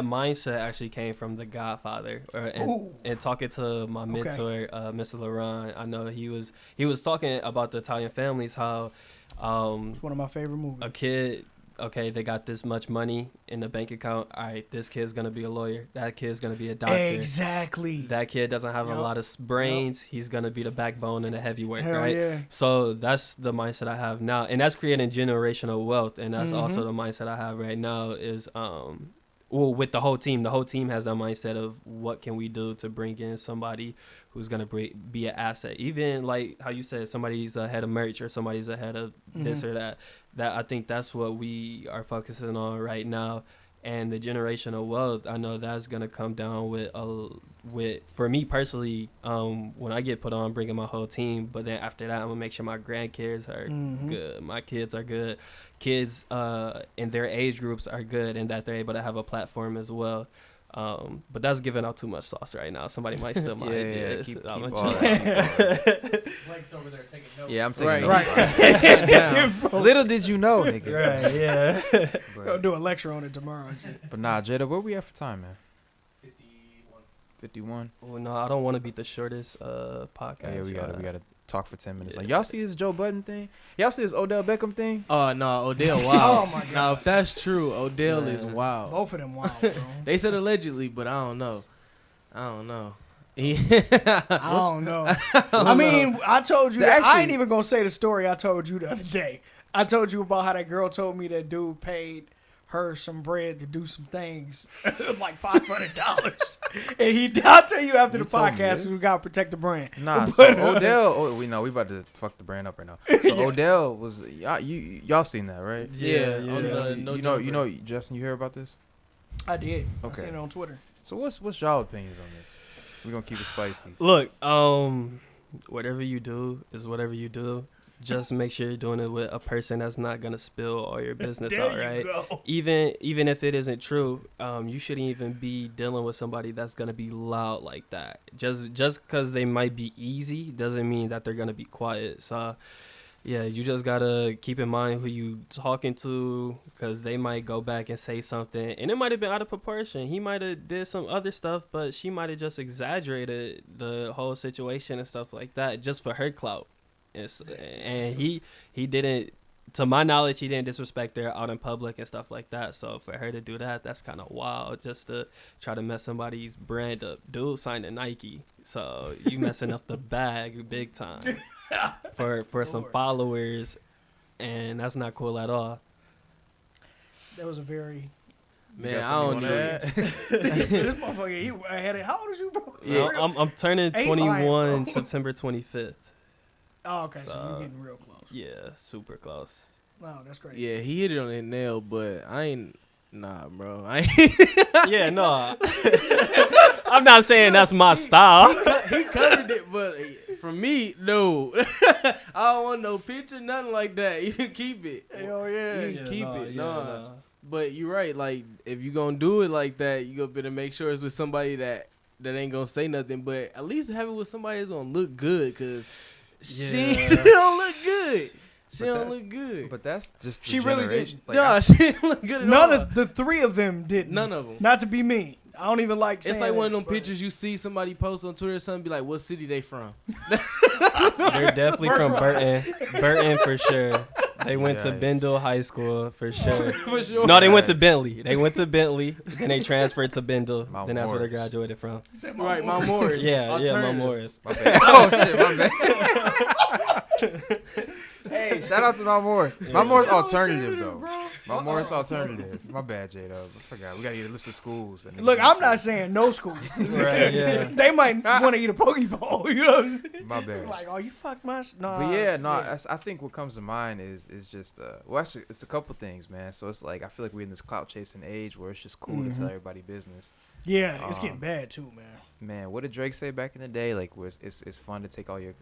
mindset actually came from The Godfather, and talking to my mentor, Mr. Laurent. I know he was talking about the Italian families, how it's one of my favorite movies. A kid. Okay, they got this much money in the bank account. All right, this kid's going to be a lawyer. That kid's going to be a doctor. Exactly. That kid doesn't have a lot of brains. He's going to be the backbone and the heavyweight, Hell right? Yeah. So that's the mindset I have now. And that's creating generational wealth. And that's also the mindset I have right now is well, with the whole team has that mindset of what can we do to bring in somebody who's gonna be an asset. Even like how you said, somebody's ahead of merch or somebody's ahead of this or that. That I think that's what we are focusing on right now. And the generational wealth, I know that's gonna come down with for me personally. When I get put on, bringing my whole team, but then after that, I'm gonna make sure my grandkids are good, my kids are good, kids in their age groups are good, and that they're able to have a platform as well. But that's giving out too much sauce right now. Somebody might steal my ideas. Keep I'm all gonna that. Blake's over there taking notes. Yeah, I'm taking notes. Right. Little did you know, nigga. Right, yeah. Gonna do a lecture on it tomorrow. And shit. But nah, Jada, where we at for time, man? 51. Well, no, I don't want to be the shortest podcast. Oh, yeah, we gotta talk for 10 minutes. Like, y'all see this Joe Budden thing? Y'all see this Odell Beckham thing? Oh no, Odell wild. Oh my god. Now if that's true, Odell is wild. Both of them wild, bro. They said allegedly, but I don't know. I don't know. I mean, I told you. Actually, I ain't even gonna say the story I told you the other day. I told you about how that girl told me that dude paid her some bread to do some things, like $500. And I'll tell you after the told me podcast, this? we gotta protect the brand. Nah, so Odell, we about to fuck the brand up right now. So Odell was, y'all seen that, right? Yeah. Yeah. You know, Justin, you hear about this? I did. Okay. I seen it on Twitter. So what's y'all opinions on this? We're gonna keep it spicy. Look, whatever you do is whatever you do. Just make sure you're doing it with a person that's not gonna spill all your business out, right? Even if it isn't true, you shouldn't even be dealing with somebody that's gonna be loud like that. Just because they might be easy doesn't mean that they're gonna be quiet. So, yeah, you just gotta keep in mind who you talking to, because they might go back and say something, and it might have been out of proportion. He might have did some other stuff, but she might have just exaggerated the whole situation and stuff like that just for her clout. And he didn't, to my knowledge, he didn't disrespect her out in public and stuff like that. So for her to do that, that's kind of wild, just to try to mess somebody's brand up. Dude signed to Nike, so you messing up the bag big time for some followers, and that's not cool at all. That was a very man, I don't know. this motherfucker. He had it. How old is you, bro? Yeah, I'm turning Ain't 21 lying, bro. September 25th. Oh, okay. So you're getting real close. Yeah, super close. Wow, that's crazy. Yeah, he hit it on that nail, but I ain't. Nah, bro. I ain't. Yeah, no. I'm not saying that's my style. He covered it, but for me, no. I don't want no picture, nothing like that. You can keep it. Hell yeah. You can keep it. Yeah, Nah. nah. But you're right. Like, if you gonna do it like that, you gonna better make sure it's with somebody that ain't gonna say nothing. But at least have it with somebody that's gonna look good, cause she don't look good. She don't look good. But that's just the She really generation. didn't. Like, No, she didn't look good at None all. of the three of them didn't. None of them. Not to be mean. I don't even like saying It's like one of them but- pictures you see somebody post on Twitter or something, be like, what city they from? They're definitely from Burton. Burton for sure. They went to Yikes. Bendel High School for sure. For sure. No, they went to Bentley. They went to Bentley, then they transferred to Bendel. Mount Then that's where they Morris. graduated from. He said, Right, Mount Morris. Yeah, Mount Alternative. Morris. my bad. Oh shit, my bad. Hey, shout out to Mount Morris. Mount Morris alternative though. Mount Morris alternative. My bad, J Dub. I forgot. We gotta get a list of schools. And Look, I'm not saying no school. Right, yeah. They might want to eat a Pokeball. You know what I'm saying? My bad. Like, oh, you fuck my no. But yeah, no, I think what comes to mind is just well, actually, it's a couple things, man. So it's like I feel like we're in this clout chasing age where it's just cool to tell everybody business. Yeah, it's getting bad too, man. Man, what did Drake say back in the day? Like, where it's fun to take all your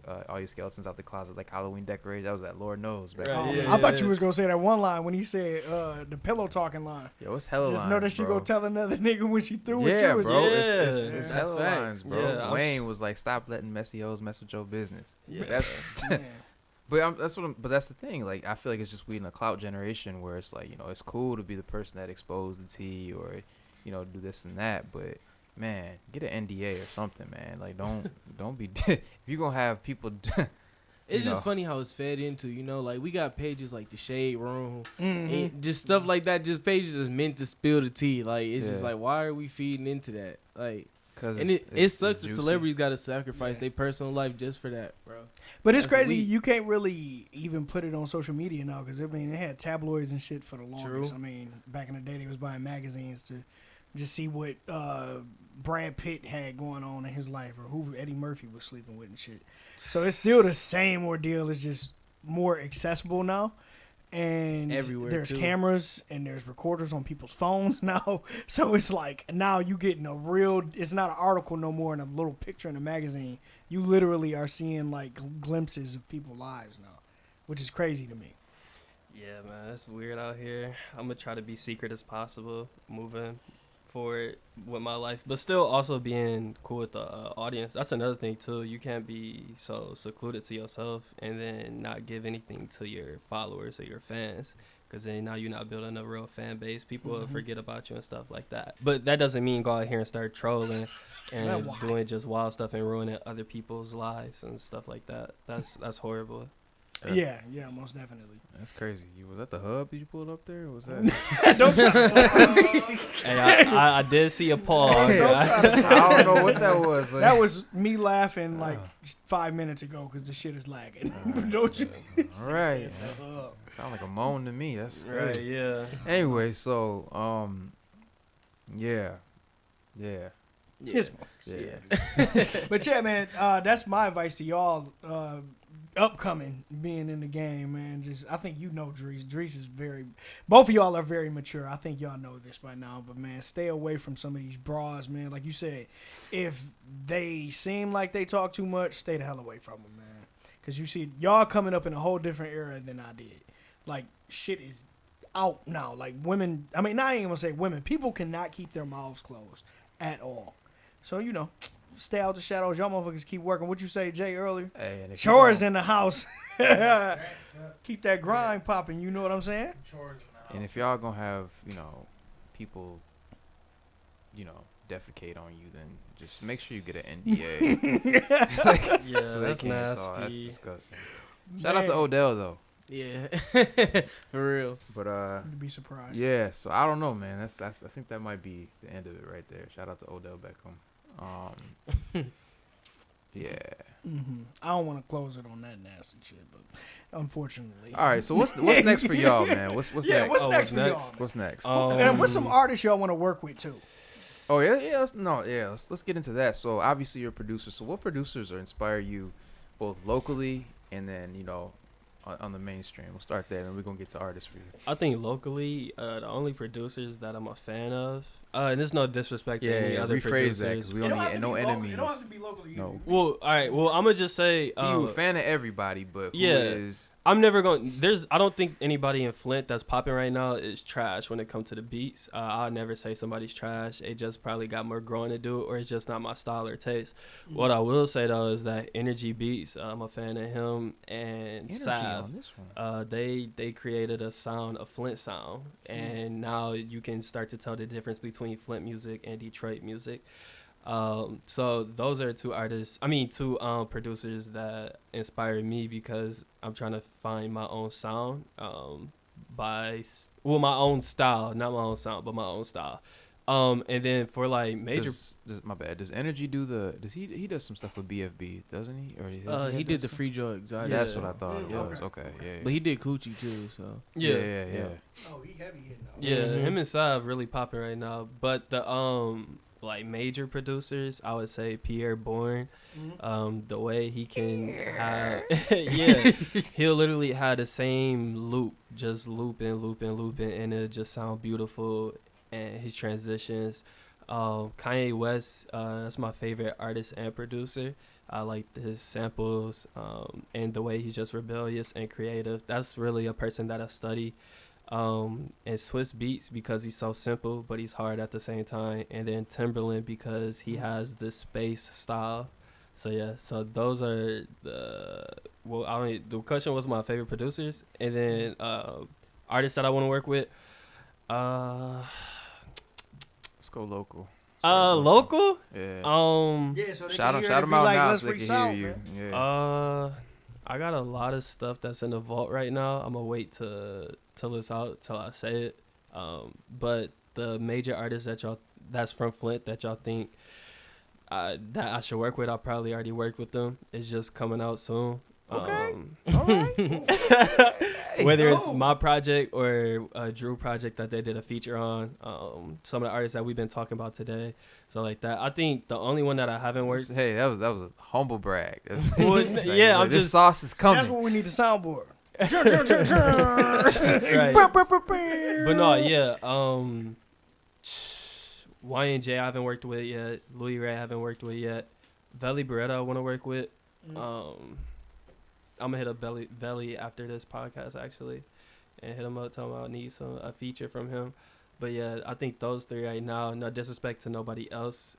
skeletons out the closet, like Halloween decorations. That was that Lord knows, back. Right, in the yeah, day. I thought you was gonna say that one line when he said the pillow talking line. Yo, it's hella Just lines, know that she bro. gonna tell another nigga when she through with Yeah, you. bro. Yeah. It's That's hella facts. lines, bro. Yeah, Wayne was like, "Stop letting messy hoes mess with your business." Yeah. That's Yeah. But that's the thing. Like, I feel like it's just we in a clout generation where it's like, you know, it's cool to be the person that exposed the tea or, you know, do this and that. But man, get an NDA or something, man. Like, don't be if you gonna have people. It's You just know. funny how it's fed into, you know, like we got pages like the Shade Room, Mm-hmm. and just stuff like that. Just pages is meant to spill the tea. Like it's just Yeah. like, why are we feeding into that? Like, Cause and it sucks that celebrities got to sacrifice their personal life just for that, bro. But it's That's crazy. elite. You can't really even put it on social media now because I mean they had tabloids and shit for the longest. True. I mean back in the day they was buying magazines just see what Brad Pitt had going on in his life, or who Eddie Murphy was sleeping with and shit. So it's still the same ordeal. It's just more accessible now. And Everywhere, there's too. cameras and there's recorders on people's phones now. So it's like now you getting a real, it's not an article no more and a little picture in a magazine. You literally are seeing like glimpses of people's lives now, which is crazy to me. Yeah, man, it's weird out here. I'm gonna try to be secret as possible moving forward with my life, but still also being cool with the audience. That's another thing too. You can't be so secluded to yourself and then not give anything to your followers or your fans, because then now you're not building a real fan base. People will forget about you and stuff like that. But that doesn't mean go out here and start trolling and doing just wild stuff and ruining other people's lives and stuff like that. That's horrible. Yeah, most definitely. That's crazy. Was that the hub that you pulled up there? Or was that? Don't try to Hey, I did see a pause. I don't know what that was. Like, That was me laughing like 5 minutes ago because the shit is lagging. Don't you? all right. Sound like a moan to me. That's Right, great. yeah. Anyway, so yeah. His But yeah, man, that's my advice to y'all. Upcoming being in the game, man. Just I think you know Drice. Drice is both of y'all are very mature. I think y'all know this by now. But man, stay away from some of these bras, man. Like you said, if they seem like they talk too much, stay the hell away from them, man. Cause you see, y'all coming up in a whole different era than I did. Like shit is out now. Like women, I mean, I ain't even gonna say women. People cannot keep their mouths closed at all. So you know. Stay out the shadows. Y'all motherfuckers keep working. What you say, Jay, earlier? Hey, and if Chores in the house. Keep that grind popping. You know what I'm saying? And if y'all gonna have, people, defecate on you, then just make sure you get an NDA. Like, Yeah, so they that's can't talk. That's nasty. disgusting. Shout out to Odell though. Yeah, for real. But You'd be surprised. yeah. So I don't know, man. That's I think that might be the end of it right there. Shout out to Odell Beckham. Yeah. I don't want to close it on that nasty shit, but unfortunately. All right. So what's next for y'all, man? What's Yeah, next? what's Oh, next what's for next? y'all? What's next? And what's some artists y'all want to work with too? Oh yeah. Let's get into that. So obviously you're a producer. So what producers are inspire you, both locally and then on the mainstream? We'll start there, and then we're gonna get to artists for you. I think locally, the only producers that I'm a fan of, and there's no disrespect to any other rephrase that because producers. we don't need no enemies. It don't have to be locally. No. Well, all right. Well, I'm gonna just say, You a fan of everybody, but who yeah. is I'm never going. I don't think anybody in Flint that's popping right now is trash when it comes to the beats. I'll never say somebody's trash. It just probably got more growing to do, or it's just not my style or taste. What I will say though is that Energy Beats, I'm a fan of him and energy Sav. on this one? They created a sound, a Flint sound, and now you can start to tell the difference between Flint music and Detroit music. So those are two producers that inspired me because I'm trying to find my own sound, my own style, not my own sound, but my own style. And then for like major, My bad. Does Energy do he does some stuff with BFB, doesn't he? Or He did the Free Joe Exotic. That's what I thought it was. Okay, yeah. But he did Coochie too, so. yeah. Oh, he heavy hitting. Yeah, him and Sav really popping right now. But the like major producers, I would say Pierre Bourne. The way he can have he'll literally have the same loop, just looping, and it just sound beautiful. And his transitions. Kanye West, that's my favorite artist and producer. I like his samples and the way he's just rebellious and creative. That's really a person that I study. And Swiss Beats because he's so simple, but he's hard at the same time. And then Timberland because he has this space style. So yeah, so those are the question was my favorite producers. And then artists that I want to work with. Let's go local. Local? Yeah. So Shout them out now so they can hear you. Man. Yeah. I got a lot of stuff that's in the vault right now. I'm gonna wait till it's out till I say it. But the major artists that's from Flint that y'all think that I should work with, I probably already worked with them. It's just coming out soon. Okay. All right. Whether it's my project or a Drew project that they did a feature on, some of the artists that we've been talking about today, so like that. I think the only one that I haven't worked. Hey, that was a humble brag. Well, yeah, I'm this just sauce is coming. That's what we need the soundboard. right. But no, yeah. YNJ I haven't worked with yet. Louis Ray I haven't worked with yet. Veli Beretta I want to work with. I'm gonna hit up Veli after this podcast actually, and hit him up, tell him I need a feature from him. But yeah, I think those three right now. No disrespect to nobody else.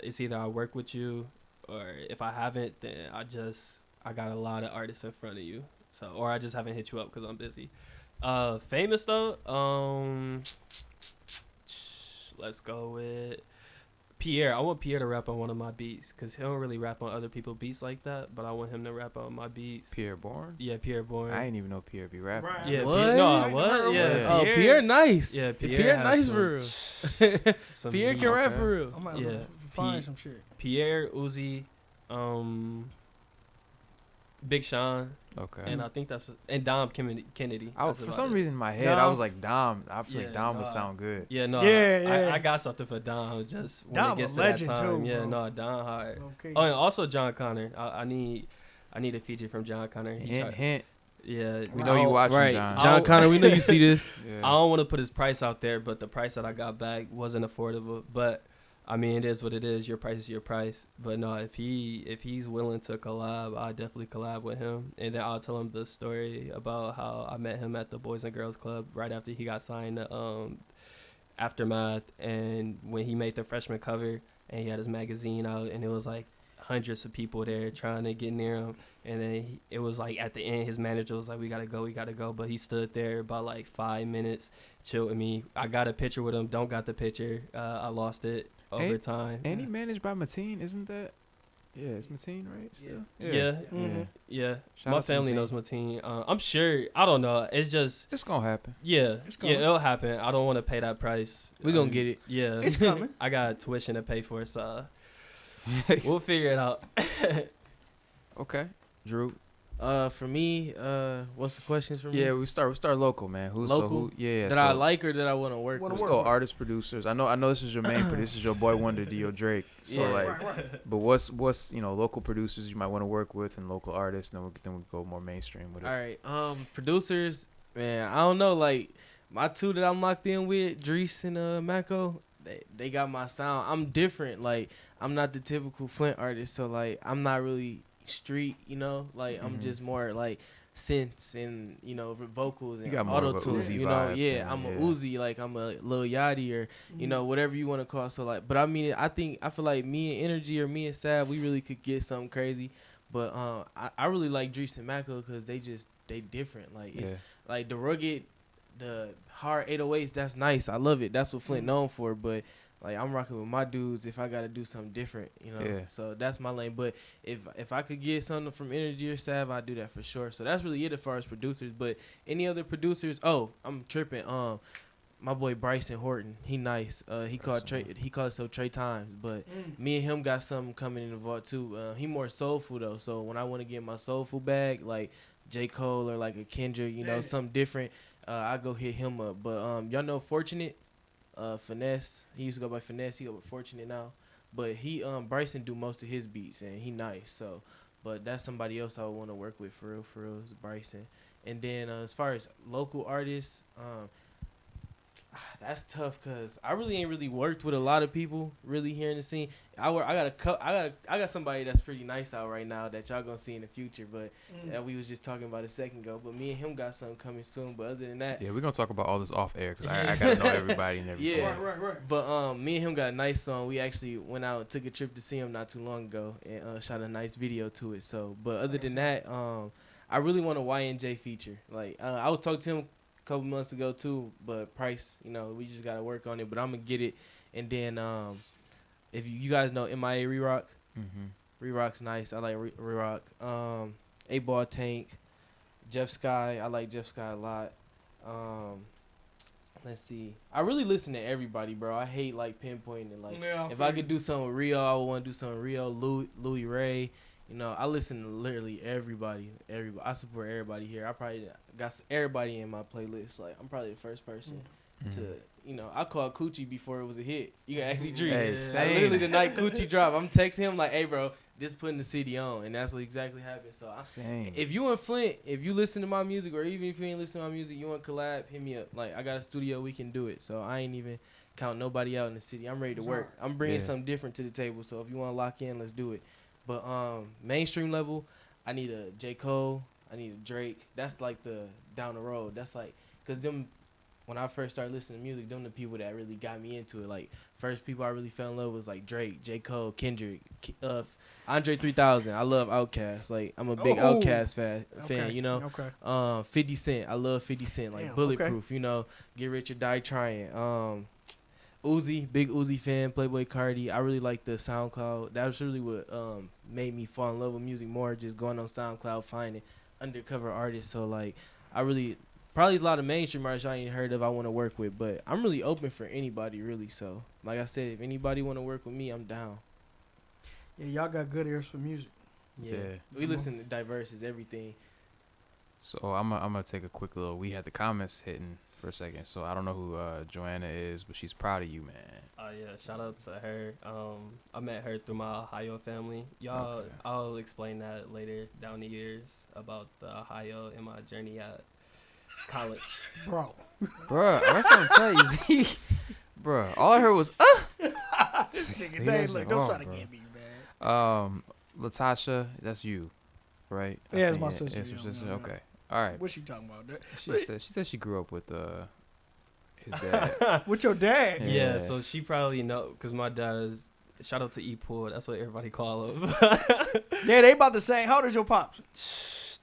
It's either I work with you, or if I haven't, then I got a lot of artists in front of you. So, or I just haven't hit you up because I'm busy. Famous though. Let's go with Pierre. I want Pierre to rap on one of my beats because he don't really rap on other people's beats like that. But I want him to rap on my beats. Pierre Bourne? Yeah, Pierre Bourne. I ain't even know Pierre be rapping. Right. Yeah, What? What? Yeah. Pierre nice. Yeah, Pierre has nice some- for real. some Pierre heat. can rap Okay. for real. I might Yeah. find some shit. Pierre, Uzi, Big Sean, Okay. and I think and Dom Kennedy. For That's about some it. reason in my head, I Dom. was like Dom. I feel like Yeah, Dom would nah. sound good. Yeah, no. Yeah. I got something for Dom just when Dom it gets a to that legend, time. too, Yeah, bro. no, Dom hard. Okay. Oh, and also John Connor. I need a feature from John Connor. Hint. Yeah, We know you watching, right. John. John Connor, we know you see this. I Yeah. don't want to put his price out there, but the price that I got back wasn't affordable. But I mean, it is what it is. Your price is your price. But no, if he's willing to collab, I definitely collab with him, and then I'll tell him the story about how I met him at the Boys and Girls Club right after he got signed to Aftermath, and when he made the freshman cover, and he had his magazine out, and it was like hundreds of people there trying to get near him. And then it was like at the end, his manager was like, we gotta go. But he stood there about like 5 minutes, chilled with me. I got a picture with him. Don't got the picture. I lost it over time. And he managed by Mateen, isn't that? Yeah, it's Mateen, right? Still? Yeah. Mhm. Yeah. Shout My out to family Mateen. knows my team. I'm sure. I don't know. It's just, It's gonna happen. yeah. It's Yeah, coming. it'll happen. I don't want to pay that price. We gonna get it. Yeah. It's coming. I got tuition to pay for, so we'll figure it out. Okay, Drew. For me, what's the questions for me? Yeah, we start local, man. Who's Local? So who, yeah. that so I like or that I want to work Wanna with? Let's work go with. artists, producers. I know this is your main, but this is your boy Wonder, Dio Drake. So Yeah. like, but what's local producers you might want to work with and local artists, and then we go more mainstream with it. All right. Producers, man, I don't know. Like my two that I'm locked in with, Drice and Mako, they got my sound. I'm different. Like I'm not the typical Flint artist, so like I'm not really street. Like I'm Mhm. just more like synths and vocals and got more of a auto tune. Uzi Yeah, vibe I'm a than- Uzi, like I'm a Lil Yachty or whatever you want to call. So like, but I mean, I feel like me and Energy or me and Sav, we really could get something crazy. But I really like Drice and Mako because they different. Like it's Yeah. like the rugged, the hard 808s. That's nice. I love it. That's what Flint known for. But like I'm rocking with my dudes if I gotta do something different, Yeah. So that's my lane. But if I could get something from Energy or Sav, I'd do that for sure. So that's really it as far as producers. But any other producers? Oh, I'm tripping. My boy Bryson Horton, he nice. He called himself Trey Times. But me and him got something coming in the vault too. He more soulful though. So when I want to get my soulful bag, like J. Cole or like a Kendrick, something different, I go hit him up. But y'all know Fortunate. Finesse, he used to go by Finesse. He go by Fortunate now, but he Bryson do most of his beats and he nice. So, but that's somebody else I would want to work with for real is Bryson. And then as far as local artists, that's tough because I really ain't really worked with a lot of people really here in the scene. I got somebody that's pretty nice out right now that y'all gonna see in the future, but we was just talking about a second ago. But me and him got something coming soon. But other than that, Yeah, we're gonna talk about all this off air because I gotta know everybody and everything. Yeah. Right. But me and him got a nice song. We actually went out and took a trip to see him not too long ago and shot a nice video to it. So, but other than that, I really want a YNJ feature. Like I was talking to him a couple months ago too, but price, we just gotta work on it. But I'm gonna get it. And then if you guys know MIA Re-Rock, Re-Rock's nice. I like Re-Rock. 8-Ball Tank, Jeff Sky. I like Jeff Sky a lot. Let's see. I really listen to everybody, bro. I hate like pinpointing. Like Yeah, if I could do something with Rio, I would want to do something with Rio. Louis Ray. You know, I listen to literally everybody. I support everybody here. I probably got everybody in my playlist. Like, I'm probably the first person to, you know, I called Coochie before it was a hit. You can ask Drees. Hey, Literally the night Coochie dropped, I'm texting him like, hey, bro, this putting the city on. And that's what exactly happened. So, if you in Flint, if you listen to my music, or even if you ain't listen to my music, you want to collab, hit me up. Like, I got a studio, we can do it. So, I ain't even count nobody out in the city. I'm ready to work. I'm bringing something different to the table. So, if you want to lock in, let's do it. But mainstream level, I need a J. Cole, I need a Drake. That's like the down the road. That's like, because them, when I first started listening to music, them the people that really got me into it. Like, first people I really fell in love was like Drake, J. Cole, Kendrick, Andre 3000. I love Outkast. Like, I'm a big Outkast fan, you know. 50 Cent. I love 50 Cent. Like, Bulletproof, you know. Get Rich or Die Trying. Uzi, big Uzi fan, Playboy Cardi. I really like the SoundCloud. That was really what made me fall in love with music more, just going on SoundCloud, finding undercover artists. So, like, I really, probably a lot of mainstream artists I ain't heard of I want to work with, but I'm really open for anybody, really. So, like I said, if anybody want to work with me, I'm down. Yeah, y'all got good ears for music. Yeah. We listen to diverse as everything. So I'm gonna take a quick little. We had the comments hitting for a second, so I don't know who Joanna is, but she's proud of you, man. Yeah, shout out to her. I met her through my Ohio family. Y'all, I'll explain that later down the years about the Ohio and my journey at college. Bro, that's what I'm telling you. Bro, all I heard was this nigga, look, don't try to get me, man. Latasha, that's you, right? Yeah, it's my sister. It's your sister. Okay. All right. What's she talking about? She said she grew up with his dad. With your dad? Yeah, so she probably know, because my dad is, shout out to E-Pool, that's what everybody call him. Yeah, they about the same. How old is your pops?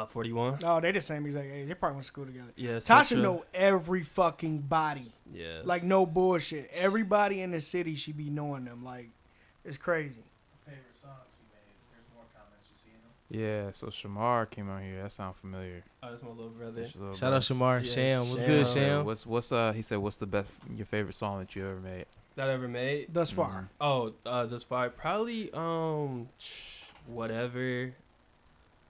41. Oh, they the same exact age. They probably went to school together. Yeah, Tasha know every fucking body. Yeah. Like, no bullshit. Everybody in the city, she be knowing them. Like, it's crazy. Favorite songs you made? There's more comments. You seen them? Yeah, so Shamar came out here. That sounds familiar. Oh, that's my little brother. Shout out Shamar. Yeah, Sham. What's good, Sham? What's he said, what's your favorite song that you ever made? That I ever made? Thus far. Oh, thus far. Probably, whatever.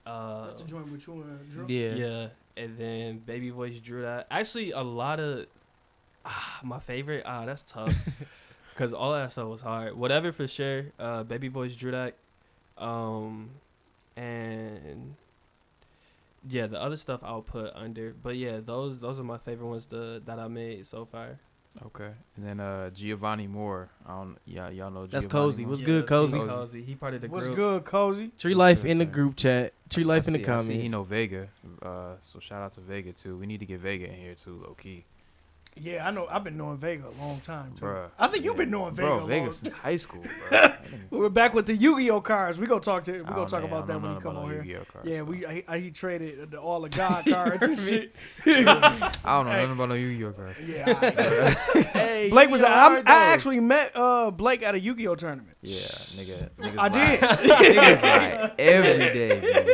That's the joint with you and Drew? Yeah. Yeah. And then Baby Voice Jrudak. Actually, a lot of my favorite. That's tough. Because all that stuff was hard. Whatever for sure. Baby Voice Jrudak. And yeah, the other stuff I'll put under. But yeah, those are my favorite ones that I made so far. Okay. And then Giovanni Moore. Y'all know That's Giovanni Cozy. Moore? What's good, Cozy? Cozy. He part of the group. What's good, Cozy? Tree What's Life good, in the Sam? group chat. Tree Life in the comments. He know Vega. So shout out to Vega too. We need to get Vega in here too, low key. Yeah, I know. I've been knowing Vega a long time, too. Bruh. I think you've been knowing Vega. Bro, Vega since high school, bro. We're back with the Yu-Gi-Oh cards. We gonna talk about that I when you come on here. Yu-Gi-Oh cards, Yeah, so. he traded all the God cards and shit. I don't know nothing about no Yu-Gi-Oh cards. Yeah. Hey, Blake was. I though. actually met Blake at a Yu-Gi-Oh tournament. Yeah, niggas I did. Niggas lie every day, man.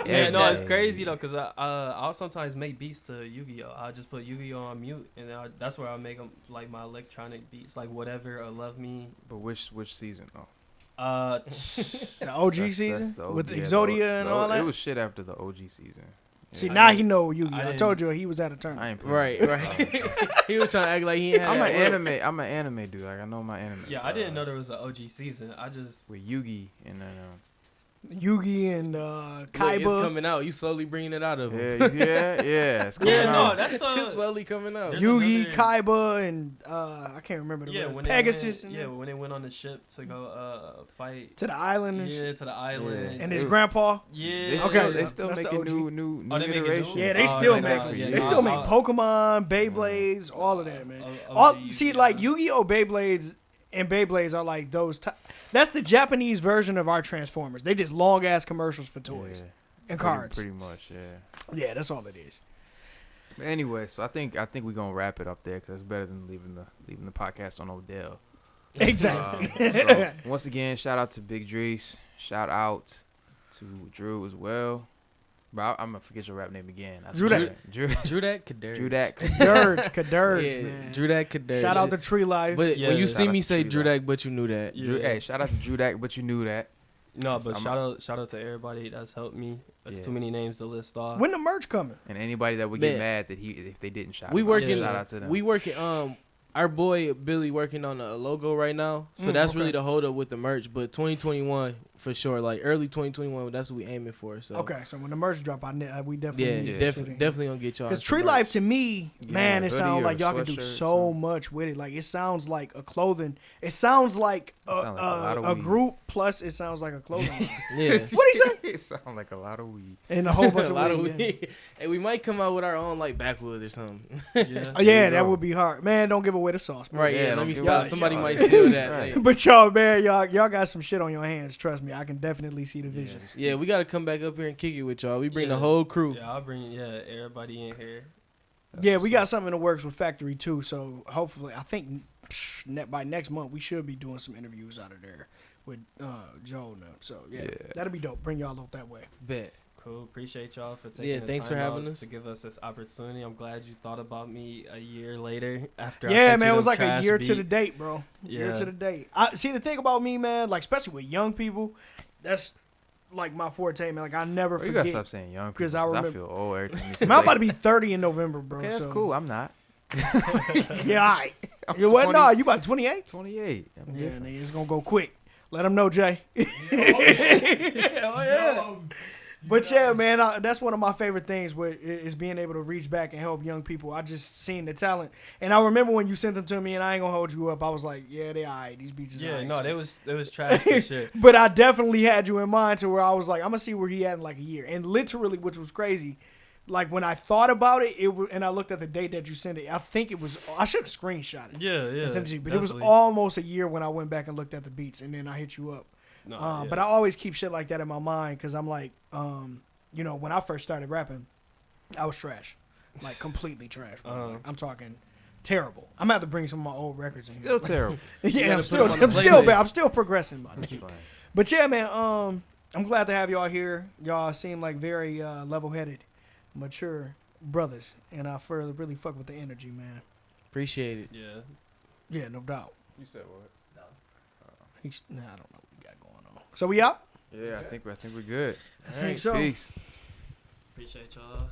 Yeah, no, it's crazy though, cause I'll sometimes make beats to Yu-Gi-Oh. I'll just put Yu-Gi-Oh on mute, and that's where I make them like my electronic beats, like Whatever or Love Me. But which season though? The OG season the with yeah, Exodia and all that. It was shit after the OG season. See, now he know Yu-Gi-Oh. I didn't- told you he was at a I tournament. ain't playing. Right. He was trying to act like he ain't had I'm that an work. I'm an anime dude. Like I know my anime. Yeah, I didn't know there was an OG season. I just with Yugi and then Yugi and Look, it's Kaiba. coming out. You slowly bringing it out of him. yeah. It's coming yeah, out. no, that's It's the slowly coming out. There's Yugi, another- Kaiba, and I can't remember the yeah rest. when Pegasus. they and went, them. when they went on the ship to go fight. To the island. And Yeah, shit. to the island. And his grandpa. Yeah. They Okay, still, yeah, they still that's the making OG. new Oh, they making new iterations. ones? Yeah, they Oh, still yeah, make. nah, yeah, They nah, still make I'll- Pokemon, Beyblades, all of that, man. See, like Yu-Gi-Oh, Beyblades, and Beyblades are like those. That's the Japanese version of our Transformers. They just long ass commercials for toys and cards. Pretty much, yeah. Yeah, that's all it is. But anyway, so I think we're gonna wrap it up there because it's better than leaving the podcast on Odell. Exactly. So once again, shout out to Big Drice. Shout out to Drew as well. Bro, I'm gonna forget your rap name again. Jrudak. Jrudak Kadurj. Jrudak. Kadurj, Yeah, man. Jrudak Kadurj. Shout out to Tree Life. But Yeah, when you shout see out me to say Tree Life. Jrudak, but you knew that. Yeah. Hey, shout out to Jrudak, but you knew that. No, but I'm- shout out to everybody that's helped me. There's Yeah. too many names to list off. When the merch coming? And anybody that would get Man. mad that if they didn't shout We him out, working. shout out to them. We working. Our boy Billy working on a logo right now, so that's okay. really the hold up with the merch. But 2021 for sure, like early 2021, that's what we aiming for. So Okay, so when the merch drop, we definitely yeah, need to definitely gonna get y'all. Because some Tree merch. Life to me, man, it hoodie sounds or like y'all can do sweatshirt, so something. much with it. Like it sounds like a clothing. It sounds like sound like a lot of a weed. group plus it sounds like a clothing line. Yeah, What he say? It sound like a lot of weed. And a whole bunch a of lot of weed. Yeah. weed. Hey, we might come out with our own like backwoods or something. Yeah. Oh, yeah, you that go. would be hard. Man, don't give away the sauce. Man. Right? Yeah, Yeah. don't Let me give stop. us Somebody sauce. might steal that. Right. Like, But y'all, man, y'all got some shit on your hands. Trust me, I can definitely see the vision. yeah, we gotta come back up here and kick it with y'all. We bring the Yeah. whole crew. Yeah, I'll bring everybody in here. Yeah, we got something in the works with Factory too. So hopefully, I think by next month we should be doing some interviews out of there with Joe and them. So yeah, that'll be dope. Bring y'all up that way. Bet. Cool. Appreciate y'all for taking Yeah, the thanks time for having out us. to give us this opportunity. I'm glad you thought about me a year later after I Yeah, sent man, you it was them like a trash year to the beats. date, bro. Year Yeah. to the date. I see the thing about me, man. Like especially with young people, that's like my forte, man. Like I never Bro, you gotta forget. stop saying young people. 'Cause I I remember- feel old every time you say Man, I'm about that. to be 30 in November, bro. Okay, that's so- cool. I'm not. Yeah, all right. I'm You what? 20 No, you about 28? 28. I'm Yeah, different. nigga, it's gonna go quick. Let them know, Jay. Yeah. But yeah, man, that's one of my favorite things is being able to reach back and help young people. I just seen the talent, and I remember when you sent them to me, and I ain't gonna hold you up. I was like, yeah, they alright. These beats is Yeah, alright. no, So- they was trash for shit. But I definitely had you in mind to where I was like, I'm gonna see where he at in like a year, and literally, which was crazy. Like when I thought about it, and I looked at the date that you sent it. I think it was. I should have screenshot it. Yeah, and sent it to you, but it was definitely. almost a year when I went back and looked at the beats, and then I hit you up. No, yeah. But I always keep shit like that in my mind because I'm like, you know, when I first started rapping, I was trash, like completely trash. Bro. Like, I'm talking terrible. I'm gonna have to bring some of my old records in Still here. terrible. Yeah, gotta I'm put still, 'em on the I'm still playlist. bad. I'm still progressing, man. That's fine. But yeah, man, I'm glad to have y'all here. Y'all seem like very level-headed, mature brothers, and I really fuck with the energy, man. Appreciate it. Yeah. Yeah, no doubt. You said what? Nah, I don't know what we got going on. So we out? Yeah, I think we're good. I think so. Peace. Appreciate y'all.